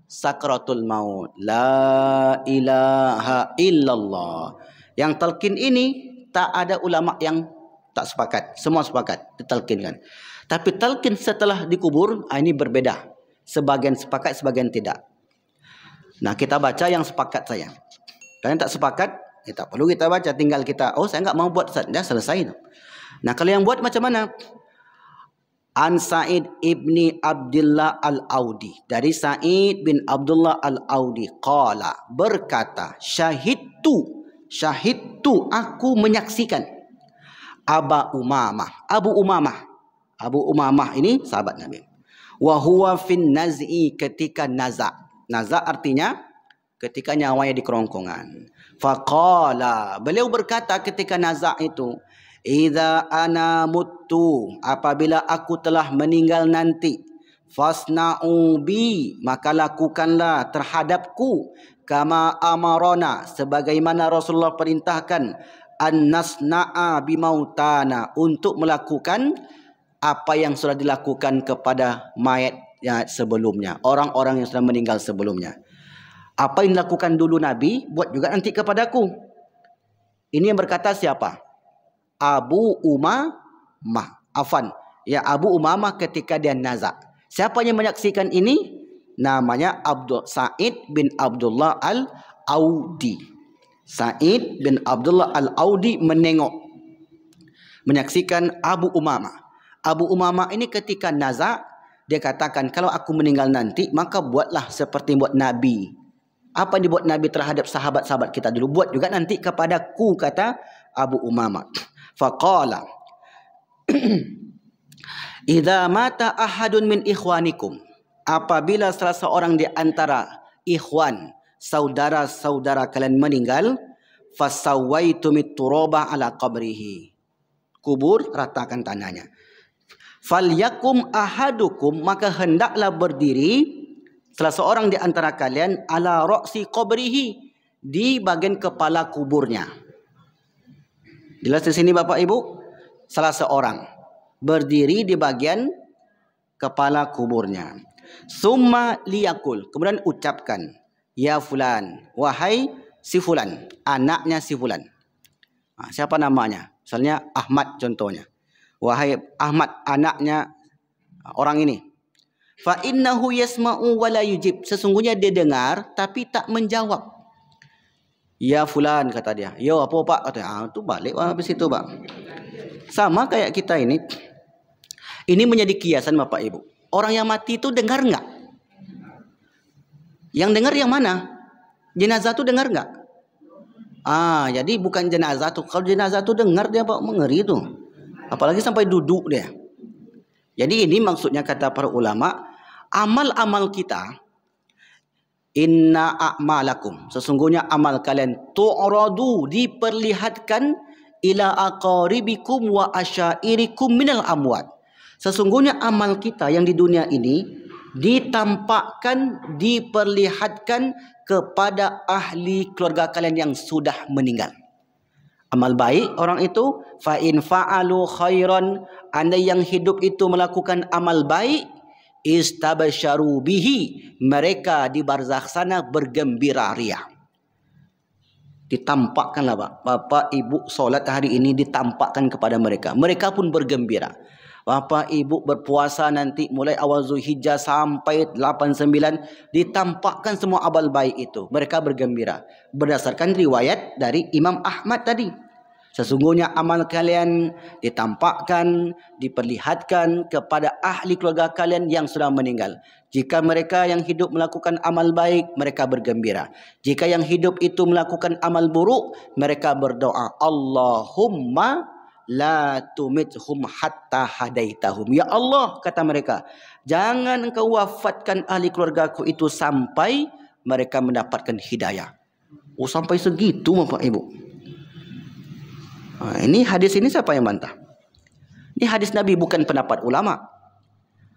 sakratul maut. La ilaha illallah. Yang talqin ini tak ada ulama yang tak sepakat. Semua sepakat ditalqinkan. Tapi talqin setelah dikubur, ini berbeda. Sebagian sepakat, sebagian tidak. Nah, kita baca yang sepakat saja. Dan yang tak sepakat, tak perlu kita baca. Tinggal kita, saya enggak mau buat, dah selesai. Nah, kalau yang buat macam mana? An Sa'id ibni Abdullah al-Audi. Dari Sa'id bin Abdullah al-Audi. Qala, berkata, syahidtu, aku menyaksikan. Abu Umamah ini sahabat Nabi. Wa huwa fin naz'i, ketika naza'. Naza' artinya ketika nyawanya di kerongkongan. Faqala, beliau berkata ketika naza' itu, idza ana muttu, apabila aku telah meninggal nanti, fasna'u bi, maka lakukanlah terhadapku, kama amarona, sebagaimana Rasulullah perintahkan, an nasna'a bimautana, untuk melakukan apa yang sudah dilakukan kepada mayat yang sebelumnya, orang-orang yang sudah meninggal sebelumnya. Apa yang dilakukan dulu Nabi, buat juga nanti kepadaku. Ini yang berkata siapa? Abu Umamah. Afan. Ya, Abu Umamah ketika dia naza'. Siapa yang menyaksikan ini? Namanya Sa'id bin Abdullah al-Audi. Sa'id bin Abdullah al-Audi menengok, menyaksikan Abu Umamah. Abu Umamah ini ketika naza', dia katakan, kalau aku meninggal nanti, maka buatlah seperti buat Nabi. Apa yang dibuat Nabi terhadap sahabat-sahabat kita dulu, buat juga nanti kepadaku, kata Abu Umamah. Faqala, idza mata ahadun min ikhwanikum, apabila salah seorang di antara ikhwan, saudara-saudara kalian meninggal, fasawaitumit turaba ala qabrihi, kubur, ratakan tanahnya. Falyakum ahadukum, maka hendaklah berdiri salah seorang di antara kalian, ala ra'si qabrihi, di bagian kepala kuburnya. Jelas di sini Bapak Ibu? Salah seorang berdiri di bagian kepala kuburnya. Summa liyakul, kemudian ucapkan, ya fulan, wahai si fulan, anaknya si fulan. Siapa namanya? Misalnya Ahmad contohnya. Wahai Ahmad, anaknya orang ini. Fa innahu yasma'u wa la yujib, sesungguhnya dia dengar tapi tak menjawab. Ya fulan, kata dia. Yo, apa Pak? Kata, tu balik habis itu, Pak. Sama kayak kita ini. Ini menjadi kiasan Bapak Ibu. Orang yang mati itu dengar enggak? Yang dengar yang mana? Jenazah itu dengar enggak? Jadi bukan jenazah tuh. Kalau jenazah tuh dengar, dia Pak, mengeri tuh. Apalagi sampai duduk dia. Jadi ini maksudnya kata para ulama, amal-amal kita, inna a'malakum, sesungguhnya amal kalian, tu'radu, diperlihatkan, ila aqaribikum wa asyairikum minal amwat, sesungguhnya amal kita yang di dunia ini ditampakkan, diperlihatkan kepada ahli keluarga kalian yang sudah meninggal. Amal baik orang itu, fa in fa'alu khairan, anda yang hidup itu melakukan amal baik, istabsyaru bihi, mereka di barzakh sana bergembira ria. Ditampakkanlah Pak, bapak ibu solat hari ini ditampakkan kepada mereka, mereka pun bergembira. Bapak ibu berpuasa nanti mulai awal Zulhijjah sampai 89, ditampakkan semua amal baik itu, mereka bergembira. Berdasarkan riwayat dari Imam Ahmad tadi, sesungguhnya amal kalian ditampakkan, diperlihatkan kepada ahli keluarga kalian yang sudah meninggal. Jika mereka yang hidup melakukan amal baik, mereka bergembira. Jika yang hidup itu melakukan amal buruk, mereka berdoa, Allahumma la tumithum hatta hadaitahum. Ya Allah, kata mereka, jangan engkau wafatkan ahli keluargaku itu sampai mereka mendapatkan hidayah. Oh, sampai segitu Bapak Ibu. Nah, ini hadis ini siapa yang bantah? Ini hadis Nabi, bukan pendapat ulama.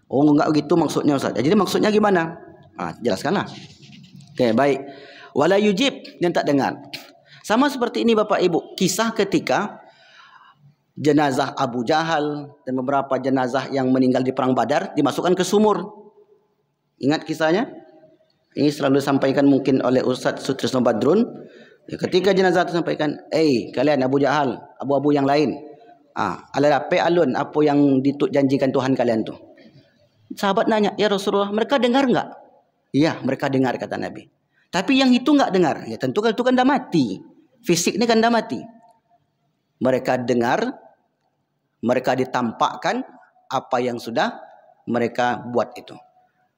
Oh, enggak begitu maksudnya Ustaz. Jadi maksudnya gimana? Jelaskanlah. Oke, baik. Wala yujib, yang tak dengar. Sama seperti ini Bapak Ibu, kisah ketika jenazah Abu Jahal dan beberapa jenazah yang meninggal di perang Badar dimasukkan ke sumur. Ingat kisahnya? Ini selalu disampaikan mungkin oleh Ustaz Sutrisno Badrun. Ketika jenazah itu sampaikan, kalian Abu Jahal, abu-abu yang lain, ala-lape alun apa yang janjikan Tuhan kalian tuh. Sahabat nanya, ya Rasulullah, mereka dengar enggak? Iya, mereka dengar, kata Nabi. Tapi yang itu enggak dengar. Ya tentu kalau itu kan dah mati. Fisik ini kan dah mati. Mereka dengar, mereka ditampakkan apa yang sudah mereka buat itu.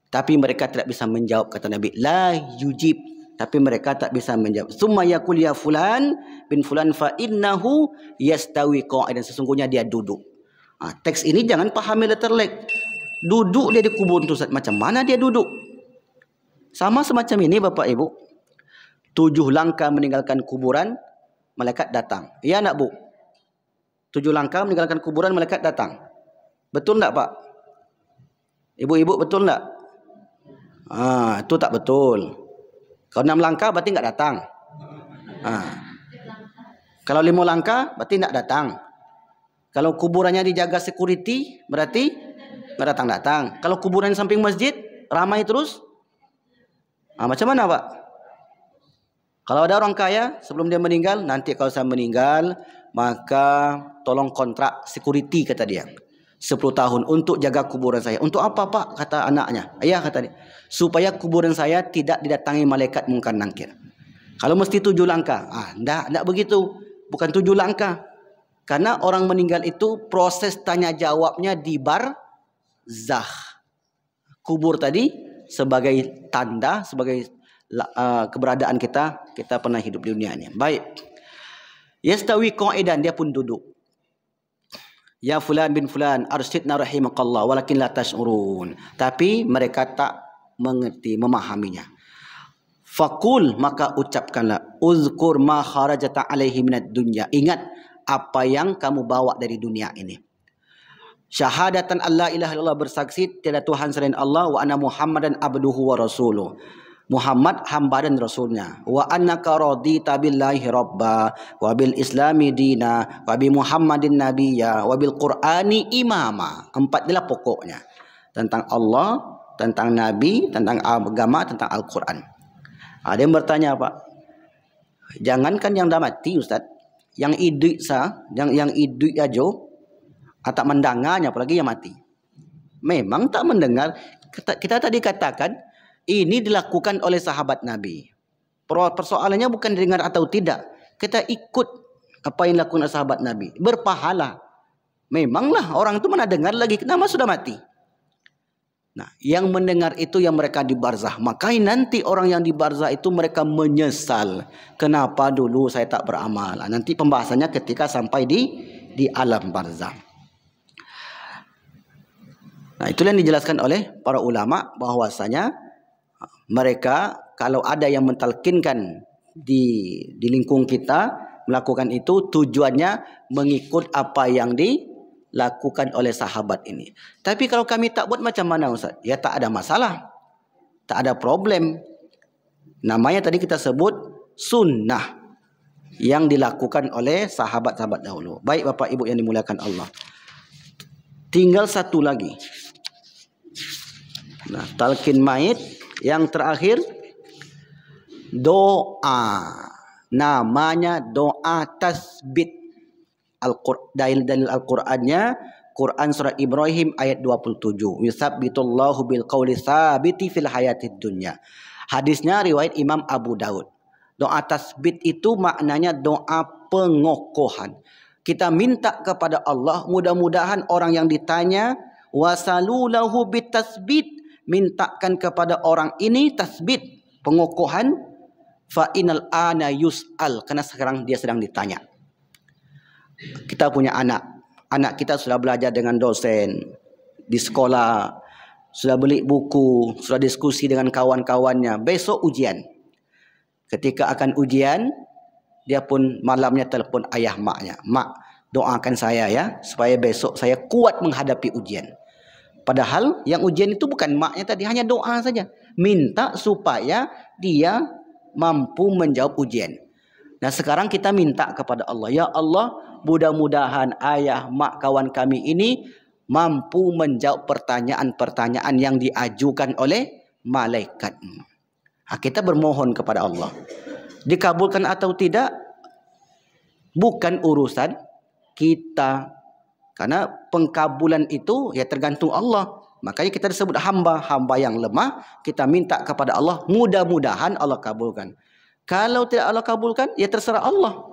Tapi mereka tidak bisa menjawab, kata Nabi. La yujib. Tapi mereka tak bisa menjawab. Summa yaqul ya fulan bin fulan fa innahu yastawi qa'idan. Sesungguhnya dia duduk. Teks ini jangan pahami letterlek. Duduk dia di kubur itu, macam mana dia duduk? Sama semacam ini Bapak Ibu. 7 langkah meninggalkan kuburan, malaikat datang. Ya nak Bu? 7 langkah meninggalkan kuburan, malaikat datang. Betul tak Pak? Ibu-ibu betul tak? Itu tak betul. Kalau 6 langkah berarti enggak datang. Kalau 5 langkah berarti enggak datang. Kalau kuburannya dijaga security berarti enggak datang-datang. Kalau kuburan samping masjid ramai terus, macam mana Pak? Kalau ada orang kaya sebelum dia meninggal, nanti kalau saya meninggal maka tolong kontrak security, kata dia, 10 tahun untuk jaga kuburan saya. Untuk apa Pak? Kata anaknya. Ayah, kata dia, supaya kuburan saya tidak didatangi malaikat mungkar nangkir. Kalau mesti 7 langkah. Enggak begitu. Bukan 7 langkah. Karena orang meninggal itu proses tanya jawabnya di barzakh. Kubur tadi sebagai tanda, sebagai keberadaan kita pernah hidup di dunia ini. Baik. Yastawi qa'idan, dia pun duduk. Ya fulan bin fulan arsyidna rahimakallah walakin la tash'urun. Tapi mereka tak mengerti, memahaminya. Faqul, maka ucapkanlah, uzkur ma kharajata alaihi minad dunya. Ingat apa yang kamu bawa dari dunia ini. Syahadatan alla ilaha illallah, bersaksi tiada Tuhan selain Allah, wa anna Muhammadan abduhu wa rasuluh. Muhammad hamba dan rasulnya. Wa annaka radita billahi rabba wa bil islami dina wa bi Muhammadin nabiyya wa bil Qur'ani imama. 4 inilah pokoknya. Tentang Allah, tentang Nabi, tentang agama, tentang Al-Quran. Ada yang bertanya, Pak, jangankan yang dah mati Ustaz, yang hidup yang hidup aja tak mendengarnya, apalagi yang mati. Memang tak mendengar. Kita tadi katakan ini dilakukan oleh sahabat Nabi. Persoalannya bukan dengar atau tidak. Kita ikut apa yang dilakukan oleh sahabat Nabi. Berpahala. Memanglah orang itu mana dengar lagi, nama sudah mati. Nah, yang mendengar itu yang mereka di barzah. Makanya nanti orang yang di barzah itu mereka menyesal. Kenapa dulu saya tak beramal? Nanti pembahasannya ketika sampai di alam barzah. Nah, itulah yang dijelaskan oleh para ulama bahwasanya mereka kalau ada yang mentalkinkan di lingkung kita melakukan itu tujuannya mengikut apa yang dilakukan oleh sahabat ini. Tapi kalau kami tak buat macam mana Ustaz? Ya tak ada masalah. Tak ada problem. Namanya tadi kita sebut sunnah yang dilakukan oleh sahabat-sahabat dahulu. Baik Bapak Ibu yang dimuliakan Allah. Tinggal satu lagi. Nah, talqin mayit yang terakhir doa. Namanya doa tasbit. Dalil Al-Qur'annya Quran surah Ibrahim ayat 27. Yusabbitullahu bil qauli tsabiti fil hayatid dunya. Hadisnya riwayat Imam Abu Daud. Doa tasbit itu maknanya doa pengokohan. Kita minta kepada Allah, mudah-mudahan orang yang ditanya wasalulahu bitasbit, mintakan kepada orang ini tasbit, pengokohan. Fa inal ana yus'al, karena sekarang dia sedang ditanya. Kita punya anak kita sudah belajar dengan dosen di sekolah, sudah beli buku, sudah diskusi dengan kawan-kawannya. Besok ujian. Ketika akan ujian, dia pun malamnya telepon ayah maknya. Mak, doakan saya ya, supaya besok saya kuat menghadapi ujian. Padahal yang ujian itu bukan maknya tadi, hanya doa saja. Minta supaya dia mampu menjawab ujian. Nah sekarang kita minta kepada Allah, ya Allah, mudah-mudahan ayah, mak, kawan kami ini mampu menjawab pertanyaan-pertanyaan yang diajukan oleh malaikat. Nah, kita bermohon kepada Allah. Dikabulkan atau tidak bukan urusan kita. Karena pengkabulan itu ya tergantung Allah. Makanya kita disebut hamba yang lemah. Kita minta kepada Allah, mudah-mudahan Allah kabulkan. Kalau tidak Allah kabulkan, ya terserah Allah.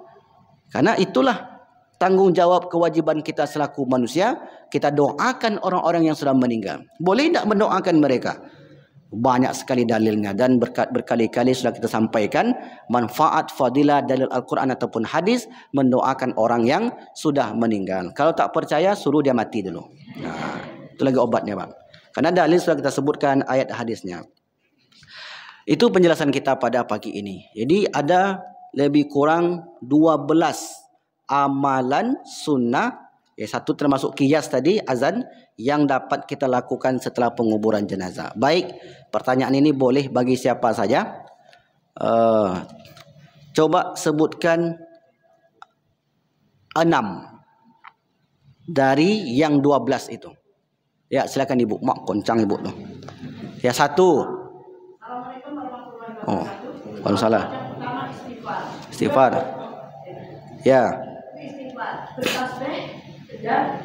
Karena itulah tanggungjawab kewajiban kita selaku manusia. Kita doakan orang-orang yang sudah meninggal. Boleh tidak mendoakan mereka? Banyak sekali dalilnya, dan berkali-kali sudah kita sampaikan manfaat fadilah dalil Al-Quran ataupun hadis mendoakan orang yang sudah meninggal. Kalau tak percaya, suruh dia mati dulu. Nah, itu lagi obatnya Bang. Karena dalil sudah kita sebutkan ayat hadisnya. Itu penjelasan kita pada pagi ini. Jadi ada lebih kurang 12 amalan sunnah. Ya, satu termasuk qiyas tadi, azan, yang dapat kita lakukan setelah penguburan jenazah. Baik, pertanyaan ini boleh bagi siapa saja. Coba sebutkan 6 dari yang 12 itu. Ya, silakan Ibu. Mak, koncang Ibu tuh. Ya, 1. Assalamualaikum warahmatullahi wabarakatuh. Waalaikumsalam. Pertama istighfar. Istighfar. Ya. Istighfar. Bertasbih dan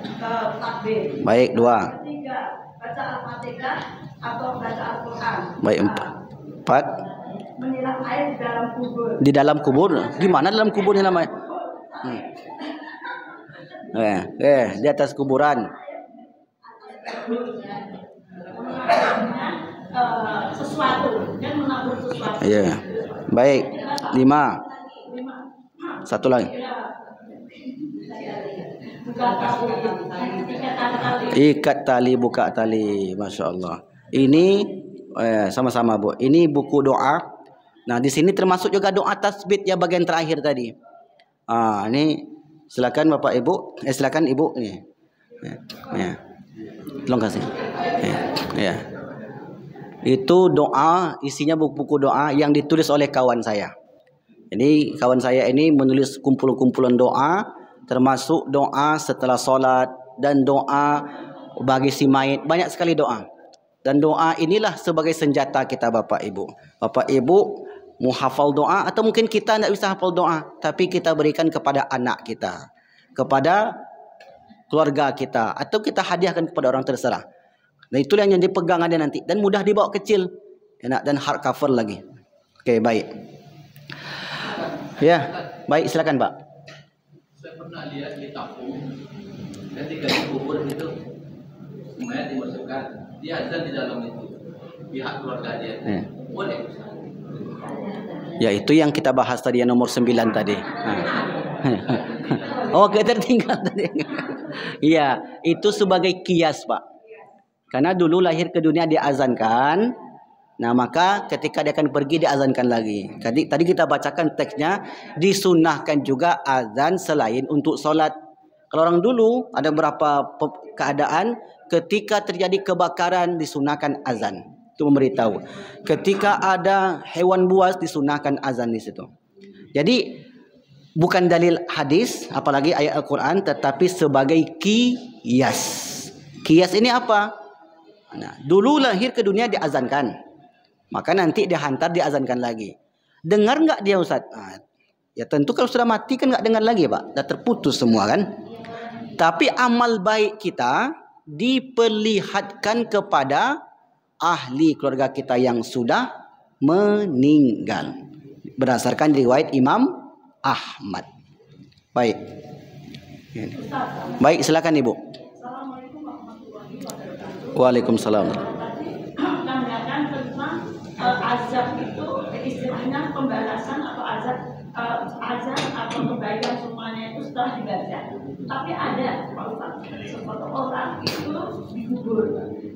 takbir. Baik, 2. Ketiga, baca Al-Fatihah atau baca Al-Quran. Baik, 4. Menyiram air di dalam kubur. Di dalam kubur? Gimana dalam kuburnya namanya? Di atas kuburan. Sesuatu dan menabur sesuatu. Iya. Baik, 5. Satu lagi. Ikat tali, buka tali. Masya Allah. Ini sama-sama Bu. Ini buku doa. Nah di sini termasuk juga doa tasbih ya, bagian terakhir tadi. Ini silakan Bapak Ibu. Silakan Ibu. Ya. Tolong kasih. Ya. Itu doa, isinya buku-buku doa yang ditulis oleh kawan saya. Jadi kawan saya ini menulis kumpulan-kumpulan doa, termasuk doa setelah sholat dan doa bagi si mayit. Banyak sekali doa. Dan doa inilah sebagai senjata kita Bapak Ibu. Bapak Ibu mau hafal doa, atau mungkin kita tidak bisa hafal doa, tapi kita berikan kepada anak kita, kepada keluarga kita, atau kita hadiahkan kepada orang, terserah. Nah itulah yang dipegang ada nanti, dan mudah dibawa kecil, enak, dan hardcover lagi. Oke, baik. Ya, baik, silakan Pak. Saya pernah lihat di kampung, ketika dikubur itu mayat dimasukkan, dia azan di dalam itu, pihak keluarga dia. Boleh? Ya itu yang kita bahas tadi, yang nomor 9 tadi. Oh, kita tertinggal tadi. Iya, itu sebagai kias Pak. Karena dulu lahir ke dunia diazankan. Nah maka ketika dia akan pergi diazankan lagi. Tadi kita bacakan teksnya, disunahkan juga azan selain untuk sholat. Kalau orang dulu ada beberapa keadaan ketika terjadi kebakaran disunahkan azan. Itu memberitahu. Ketika ada hewan buas disunahkan azan di situ. Jadi bukan dalil hadis apalagi ayat Al-Quran, tetapi sebagai qiyas. Qiyas ini apa? Nah, dulu lahir ke dunia diazankan, maka nanti dihantar diazankan lagi. Dengar nggak dia Ustaz? Ya tentu kalau sudah mati kan nggak dengar lagi Pak, dah terputus semua kan. Tapi amal baik kita diperlihatkan kepada ahli keluarga kita yang sudah meninggal berdasarkan riwayat Imam Ahmad. Baik. Baik, silakan Ibu. Assalamualaikum warahmatullahi wabarakatuh. Waalaikumsalam. Tadi menanyakan tentang azab itu istilahnya pembalasan atau azab atau kebaikan semuanya itu setelah dibaca. Tapi ada Pak Ustaz, sesuatu orang itu dikubur.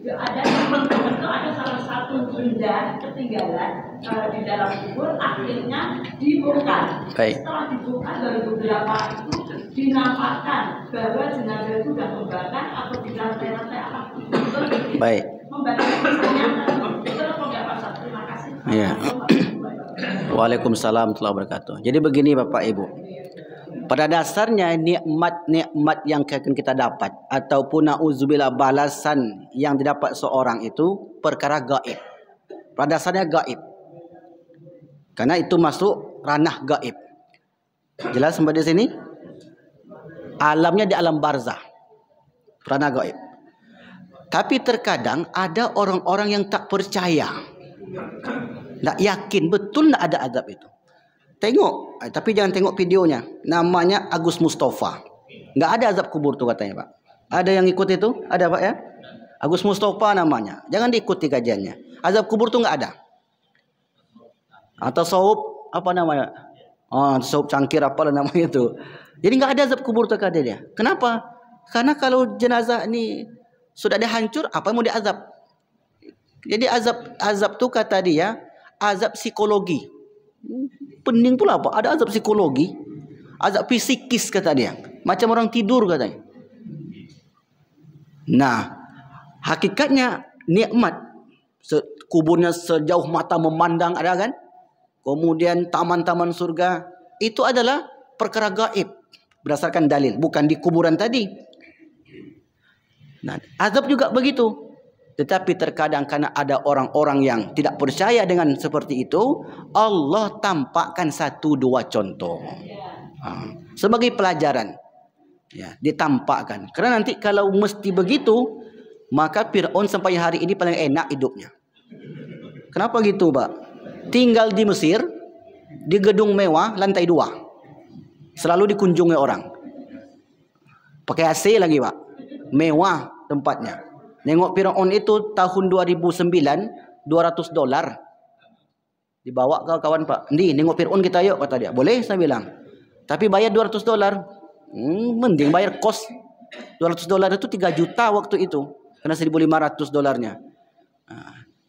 Ada itu ada salah satu benda ketinggalan di dalam kubur, akhirnya dibongkar. Baik. Setelah dibongkar dari beberapa itu dinampakkan bahwa jenazah itu sudah membakar atau di lantai-lantai apa. Baik. Membaca misalnya itu pendapat saya. Terima kasih. Iya. Waalaikumsalam warahmatullahi wabarakatuh. Jadi begini Bapak Ibu. Pada dasarnya nikmat-nikmat yang akan kita dapat ataupun nauzubillah balasan yang didapat seorang itu perkara gaib. Pada dasarnya gaib. Karena itu masuk ranah gaib. Jelas sampai di sini? Alamnya di alam barzah. Ranah gaib. Tapi terkadang ada orang-orang yang tak percaya. Tak yakin betul tak ada azab itu. Tengok, tapi jangan tengok videonya. Namanya Agus Mustafa. Nggak ada azab kubur tuh katanya Pak. Ada yang ikut itu? Ada Pak ya? Agus Mustafa namanya. Jangan diikuti kajiannya. Azab kubur tuh nggak ada. Atau saup apa namanya? Saup cangkir apalah namanya itu. Jadi nggak ada azab kubur tuh kata dia. Kenapa? Karena kalau jenazah ini sudah dihancur, apa yang mau diazab? Jadi azab tuh kata dia azab psikologi. Pening pula apa? Ada azab psikologi, azab fisikis kata dia. Macam orang tidur katanya. Nah, hakikatnya nikmat kuburnya sejauh mata memandang ada kan? Kemudian taman-taman surga itu adalah perkara gaib berdasarkan dalil, bukan di kuburan tadi. Nah, azab juga begitu. Tetapi terkadang karena ada orang-orang yang tidak percaya dengan seperti itu, Allah tampakkan 1-2 contoh sebagai pelajaran. Ya, ditampakkan. Karena nanti kalau mesti begitu, maka Fir'aun sampai hari ini paling enak hidupnya. Kenapa gitu, Pak? Tinggal di Mesir, di gedung mewah, lantai 2. Selalu dikunjungi orang. Pakai AC lagi, Pak. Mewah tempatnya. Nengok Fir'aun itu tahun 2009 $200. Dibawa ke kawan Pak. Nengok Fir'aun kita yuk kata dia. Boleh saya bilang. Tapi bayar $200. Mending bayar kos. $200 itu 3 juta waktu itu. Karena $1.500.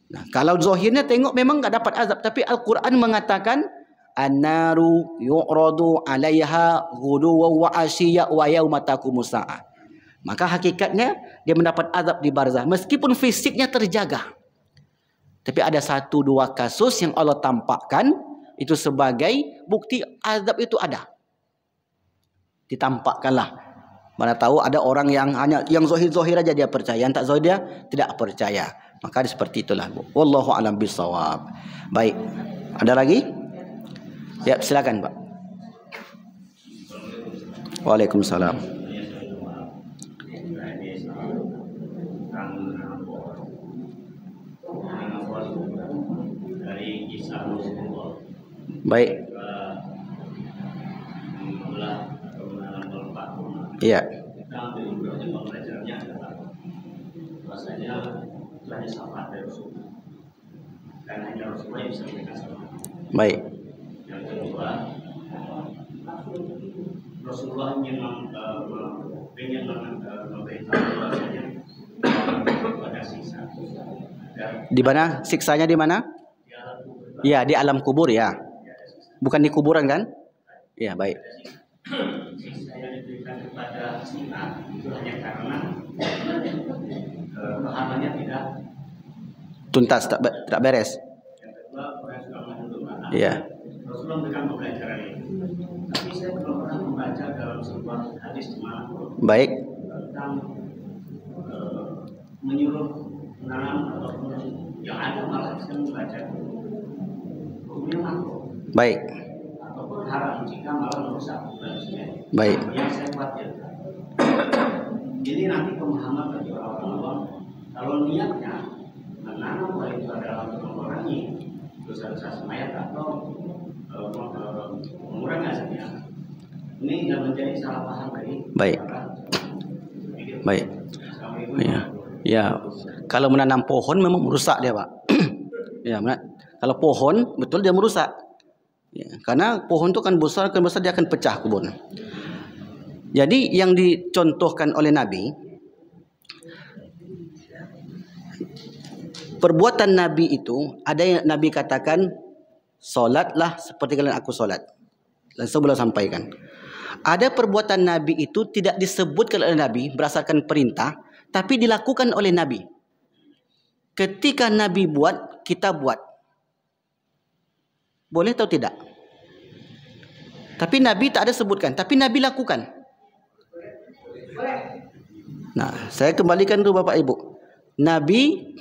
Nah, kalau zahirnya tengok memang enggak dapat azab, tapi Al-Qur'an mengatakan an-naru yu'radu 'alaiha ghuduwan wa 'ashiyya wa yauma taqumus saa'ah. Maka hakikatnya dia mendapat azab di barzah meskipun fisiknya terjaga. Tapi ada 1-2 kasus yang Allah tampakkan itu sebagai bukti azab itu ada. Ditampakkanlah. Mana tahu ada orang yang hanya yang zahir-zahir aja dia percaya, yang tak zahir dia tidak percaya. Maka seperti itulah. Wallahu a'lam bishawab. Baik. Ada lagi? Ya, silakan, Pak. Waalaikumsalam. Baik. Iya. Baik. Yang kedua, Rasulullah ingin memberitahu bahwasanya pada siksa. Di mana siksanya di mana? Ya, di alam kubur ya. Bukan di kuburan kan? Ya, baik. siksa yang diberikan kepada si A itu hanya karena pahalanya tidak tuntas, tak beres. yang kedua orang sudah mengandung anak. Iya. Rasulullah memberikan pembelajaran ini. Tapi saya belum pernah membaca dalam sebuah hadis dimanapun Baik. tentang menyuruh menanam ataupun yang ada malah saya membaca hukumnya makruh Baik. ataupun haram jika malah merusak manusia. Baik. Yang saya khawatir jadi nanti pemahaman bagi orang awam kalau niatnya menanam baik itu adalah untuk mengurangi dosa-dosa semayat atau mengurangi hasilnya. Ini tidak menjadi salah paham dari Baik. para Baik. Assalamualaikum. Ya. Ya. Kalau menanam pohon memang merusak dia, Pak. Ya, kalau pohon betul dia merusak. Ya, karena pohon itu kan besar dia akan pecah kebun. Jadi yang dicontohkan oleh Nabi, perbuatan Nabi itu ada yang Nabi katakan, solatlah seperti kalian aku solat. Langsung beliau sampaikan. Ada perbuatan Nabi itu tidak disebutkan oleh Nabi berdasarkan perintah, tapi dilakukan oleh Nabi. Ketika Nabi buat, kita buat. Boleh atau tidak? Tapi Nabi tak ada sebutkan, tapi Nabi lakukan. Nah, saya kembalikan dulu Bapak Ibu. Nabi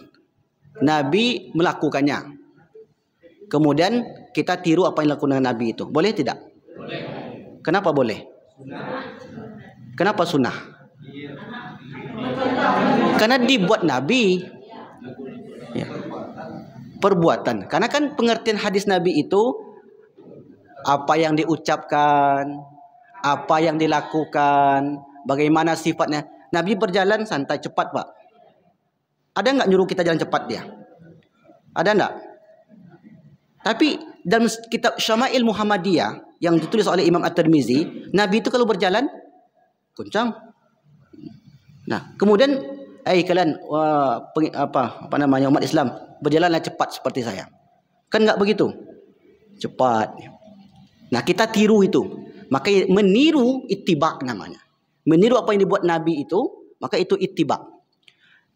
melakukannya. Kemudian kita tiru apa yang dilakukan Nabi itu. Boleh tidak? Boleh. Kenapa boleh? Kenapa sunnah? Karena dibuat Nabi. Ya. Perbuatan. Karena kan pengertian hadis Nabi itu apa yang diucapkan, apa yang dilakukan, bagaimana sifatnya. Nabi berjalan santai cepat, Pak. Ada nggak nyuruh kita jalan cepat dia? Ada nggak? Tapi dalam kitab Syama'il Muhammadiyah yang ditulis oleh Imam At-Tirmizi, Nabi itu kalau berjalan kencang. Nah, kemudian kalian apa namanya umat Islam berjalanlah cepat seperti saya. Kan nggak begitu? Cepat. Nah, kita tiru itu. Maka meniru ittiba namanya. Meniru apa yang dibuat Nabi itu, maka itu ittiba.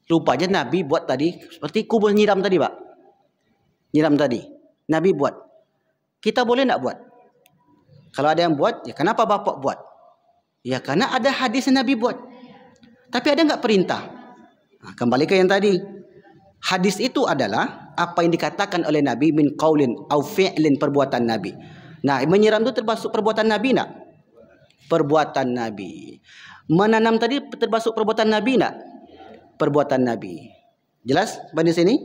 Rupanya Nabi buat tadi seperti kubur nyiram tadi, Pak. Nyiram tadi. Nabi buat. Kita boleh nak buat? Kalau ada yang buat, ya kenapa Bapak buat? Ya karena ada hadis Nabi buat. Tapi ada enggak perintah? Nah, kembali ke yang tadi. Hadis itu adalah apa yang dikatakan oleh Nabi min qaulin au fi'lin, perbuatan Nabi. Nah, menyiram itu termasuk perbuatan Nabi enggak? Perbuatan Nabi. Menanam tadi termasuk perbuatan Nabi enggak? Perbuatan Nabi. Jelas di sini?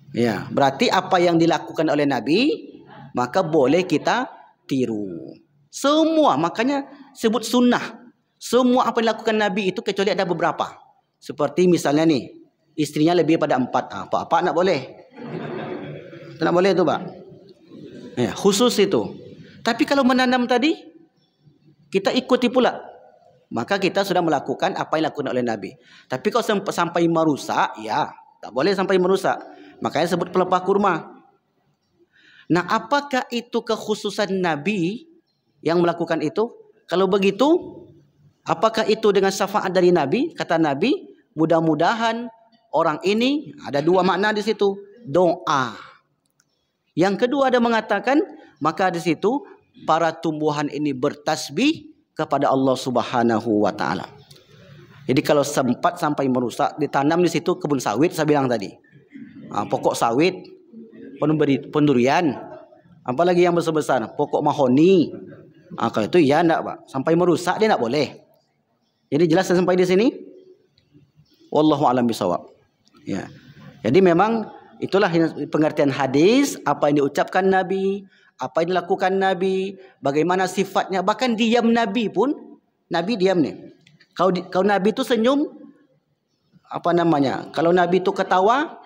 Ya, berarti apa yang dilakukan oleh Nabi maka boleh kita tiru. Semua, makanya sebut sunnah. Semua apa yang dilakukan Nabi itu kecuali ada beberapa. Seperti misalnya nih, istrinya lebih pada 4. Apa nak boleh? Tak boleh itu, Pak. Ya, khusus itu. Tapi kalau menanam tadi kita ikuti pula. Maka kita sudah melakukan apa yang dilakukan oleh Nabi. Tapi kalau sampai merusak, ya tak boleh sampai merusak. Makanya sebut pelepah kurma. Nah, apakah itu kekhususan Nabi yang melakukan itu? Kalau begitu, apakah itu dengan syafaat dari Nabi? Kata Nabi, mudah-mudahan orang ini, ada dua makna di situ, doa. Yang kedua ada mengatakan, maka di situ para tumbuhan ini bertasbih kepada Allah Subhanahu wa taala. Jadi kalau sempat sampai merusak, ditanam di situ kebun sawit saya bilang tadi. Pokok sawit, pendurian, apalagi yang besar-besar, pokok mahoni. Kalau itu ya enggak, Pak. Sampai merusak dia enggak boleh. Jadi jelas sampai di sini. Wallahu a'lam bishawab. Ya. Jadi memang itulah pengertian hadis, apa yang diucapkan Nabi, apa yang dilakukan Nabi, bagaimana sifatnya, bahkan diam Nabi pun, Nabi diam nih. Kalau Nabi itu senyum, apa namanya? Kalau Nabi itu ketawa,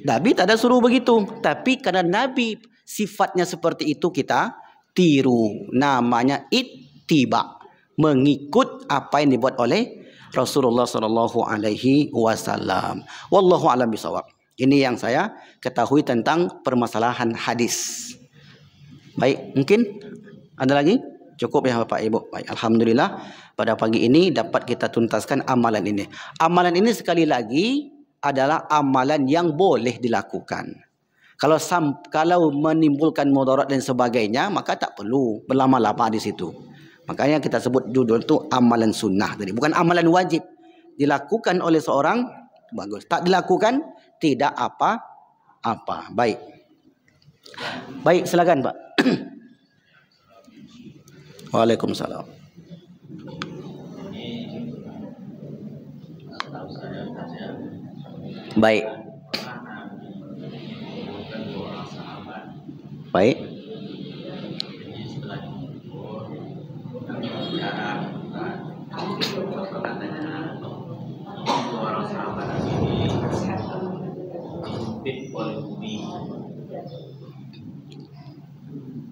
Nabi tak ada suruh begitu. Tapi karena Nabi sifatnya seperti itu kita tiru. Namanya ittiba. Mengikut apa yang dibuat oleh Rasulullah SAW. Wallahu a'lam bishawab. Ini yang saya ketahui tentang permasalahan hadis. Baik, mungkin ada lagi? Cukup ya Bapak Ibu. Baik, alhamdulillah pada pagi ini dapat kita tuntaskan amalan ini. Amalan ini sekali lagi adalah amalan yang boleh dilakukan. Kalau menimbulkan mudarat dan sebagainya, maka tak perlu berlama-lama di situ. Makanya kita sebut judul itu amalan sunnah tadi, bukan amalan wajib. Dilakukan oleh seorang bagus, tak dilakukan tidak apa-apa. Baik. Baik, silakan Pak. Waalaikumsalam. Baik. Baik.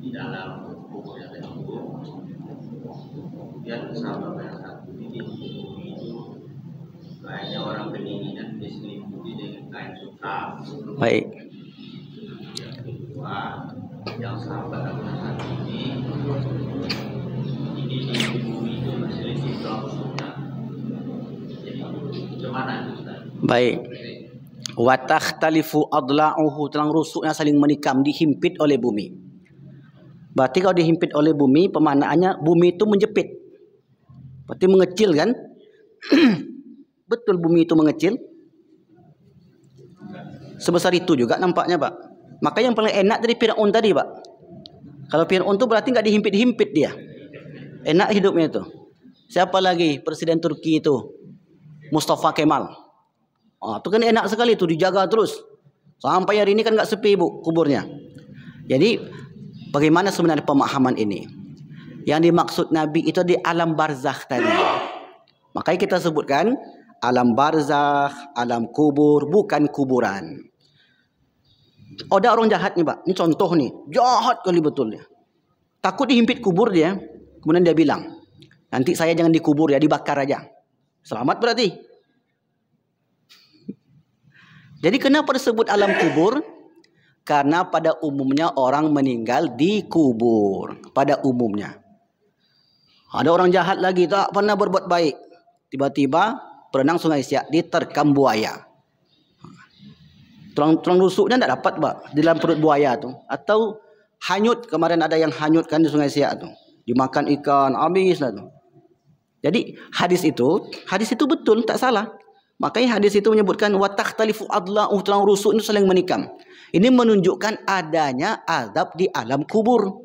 Di dalam kubur yang terkubur, kemudian sahabat yang satu ini itu kayaknya orang pendinginan diselimuti dengan kain sutra. Baik. Yang kedua, yang sahabat yang satu ini di kubur itu berselisih langsungnya. Jadi bagaimana itu Ustaz? Baik. Wa takhtalifu adla'uhu, tulang rusuknya saling menikam, dihimpit oleh bumi. Berarti kalau dihimpit oleh bumi, pemaknaannya bumi itu menjepit. Berarti mengecil kan? Betul bumi itu mengecil? Sebesar itu juga nampaknya Pak. Maka yang paling enak dari Fir'aun tadi Pak. Kalau Fir'aun itu berarti nggak dihimpit-himpit dia. Enak hidupnya itu. Siapa lagi Presiden Turki itu? Mustafa Kemal. Itu kan enak sekali itu, dijaga terus. Sampai hari ini kan nggak sepi Bu kuburnya. Jadi bagaimana sebenarnya pemahaman ini? Yang dimaksud Nabi itu di alam barzakh tadi. Makanya kita sebutkan alam barzakh, alam kubur, bukan kuburan. Ada orang jahat nih Pak, ini contoh nih, jahat kali betul dia. Takut dihimpit kubur dia, kemudian dia bilang, nanti saya jangan dikubur ya, dibakar aja. Selamat berarti. Jadi kenapa disebut alam kubur? Karena pada umumnya orang meninggal dikubur. Pada umumnya. Ada orang jahat lagi, tak pernah berbuat baik. Tiba-tiba berenang Sungai Siak, diterkam buaya. Tulang rusuknya tidak dapat Pak, di dalam perut buaya tu. Atau hanyut, kemarin ada yang hanyut kan di Sungai Siak tu. Dimakan ikan, habis lah tu. Jadi hadis itu betul, tak salah. Makanya hadis itu menyebutkan wa takhtalifu adla'u, tulang rusuk itu saling menikam. Ini menunjukkan adanya azab di alam kubur.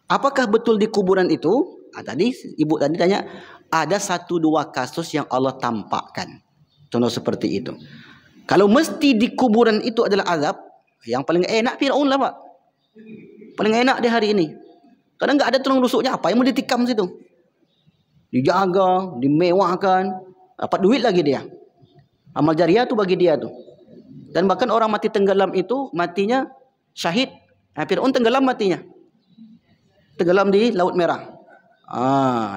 Apakah betul di kuburan itu? Tadi ibu tadi tanya, ada 1-2 kasus yang Allah tampakkan. Contoh seperti itu. Kalau mesti di kuburan itu adalah azab, yang paling enak Fir'aun lah Pak. Paling enak di hari ini. Karena nggak ada tulang rusuknya, apa yang mau ditikam situ? Dijaga, dimewahkan. Dapat duit lagi dia. Amal jariah tu bagi dia tu. Dan bahkan orang mati tenggelam itu matinya syahid. Fir'aun tenggelam matinya. Tenggelam di Laut Merah.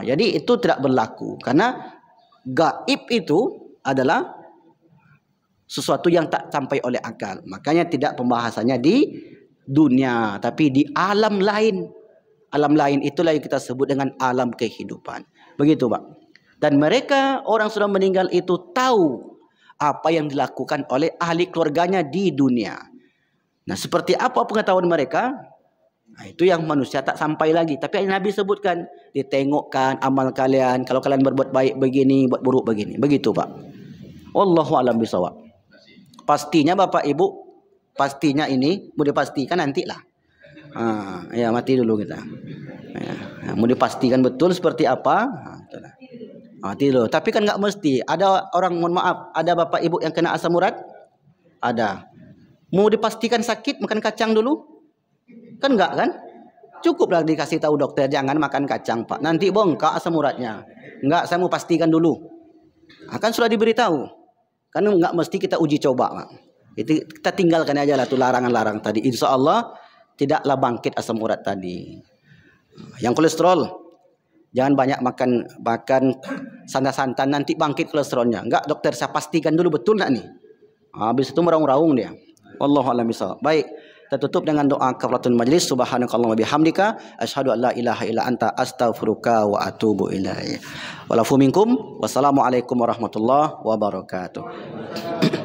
Jadi itu tidak berlaku. Karena gaib itu adalah sesuatu yang tak sampai oleh akal. Makanya tidak pembahasannya di dunia. Tapi di alam lain. Alam lain itulah yang kita sebut dengan alam kehidupan. Begitu Pak. Dan mereka orang sudah meninggal itu tahu apa yang dilakukan oleh ahli keluarganya di dunia. Nah seperti apa pengetahuan mereka? Nah, itu yang manusia tak sampai lagi. Tapi Nabi sebutkan, ditengokkan amal kalian. Kalau kalian berbuat baik begini, buat buruk begini. Begitu Pak. Wallahu a'lam bishawab. Pastinya Bapak Ibu, pastinya ini, boleh pastikan nantilah. Ya mati dulu kita. Mau dipastikan betul seperti apa? Mati dulu. Tapi kan nggak mesti. Ada orang, mohon maaf, ada Bapak Ibu yang kena asam urat? Ada. Mau dipastikan sakit, makan kacang dulu? Kan enggak kan? Cukuplah dikasih tahu dokter, jangan makan kacang Pak. Nanti bengkak asam uratnya. Enggak, saya mau pastikan dulu. Kan sudah diberitahu. Kan enggak mesti kita uji coba Pak. Itu kita tinggalkan aja lah tuh larangan-larang tadi. Insya Allah tidaklah bangkit asam urat tadi. Yang kolesterol, jangan banyak makan santan-santan, nanti bangkit kolesterolnya. Enggak dokter, saya pastikan dulu betul enggak nih. Habis itu meraung-raung dia. Wallahu a'lam bishawab. Baik, Kita tutup dengan doa kafaratul majlis. Subhanakallahumma bihamdika asyhadu an la ilaha illa anta astaghfiruka wa atubu ilaik. Walafu minkum. Wassalamualaikum warahmatullahi wabarakatuh.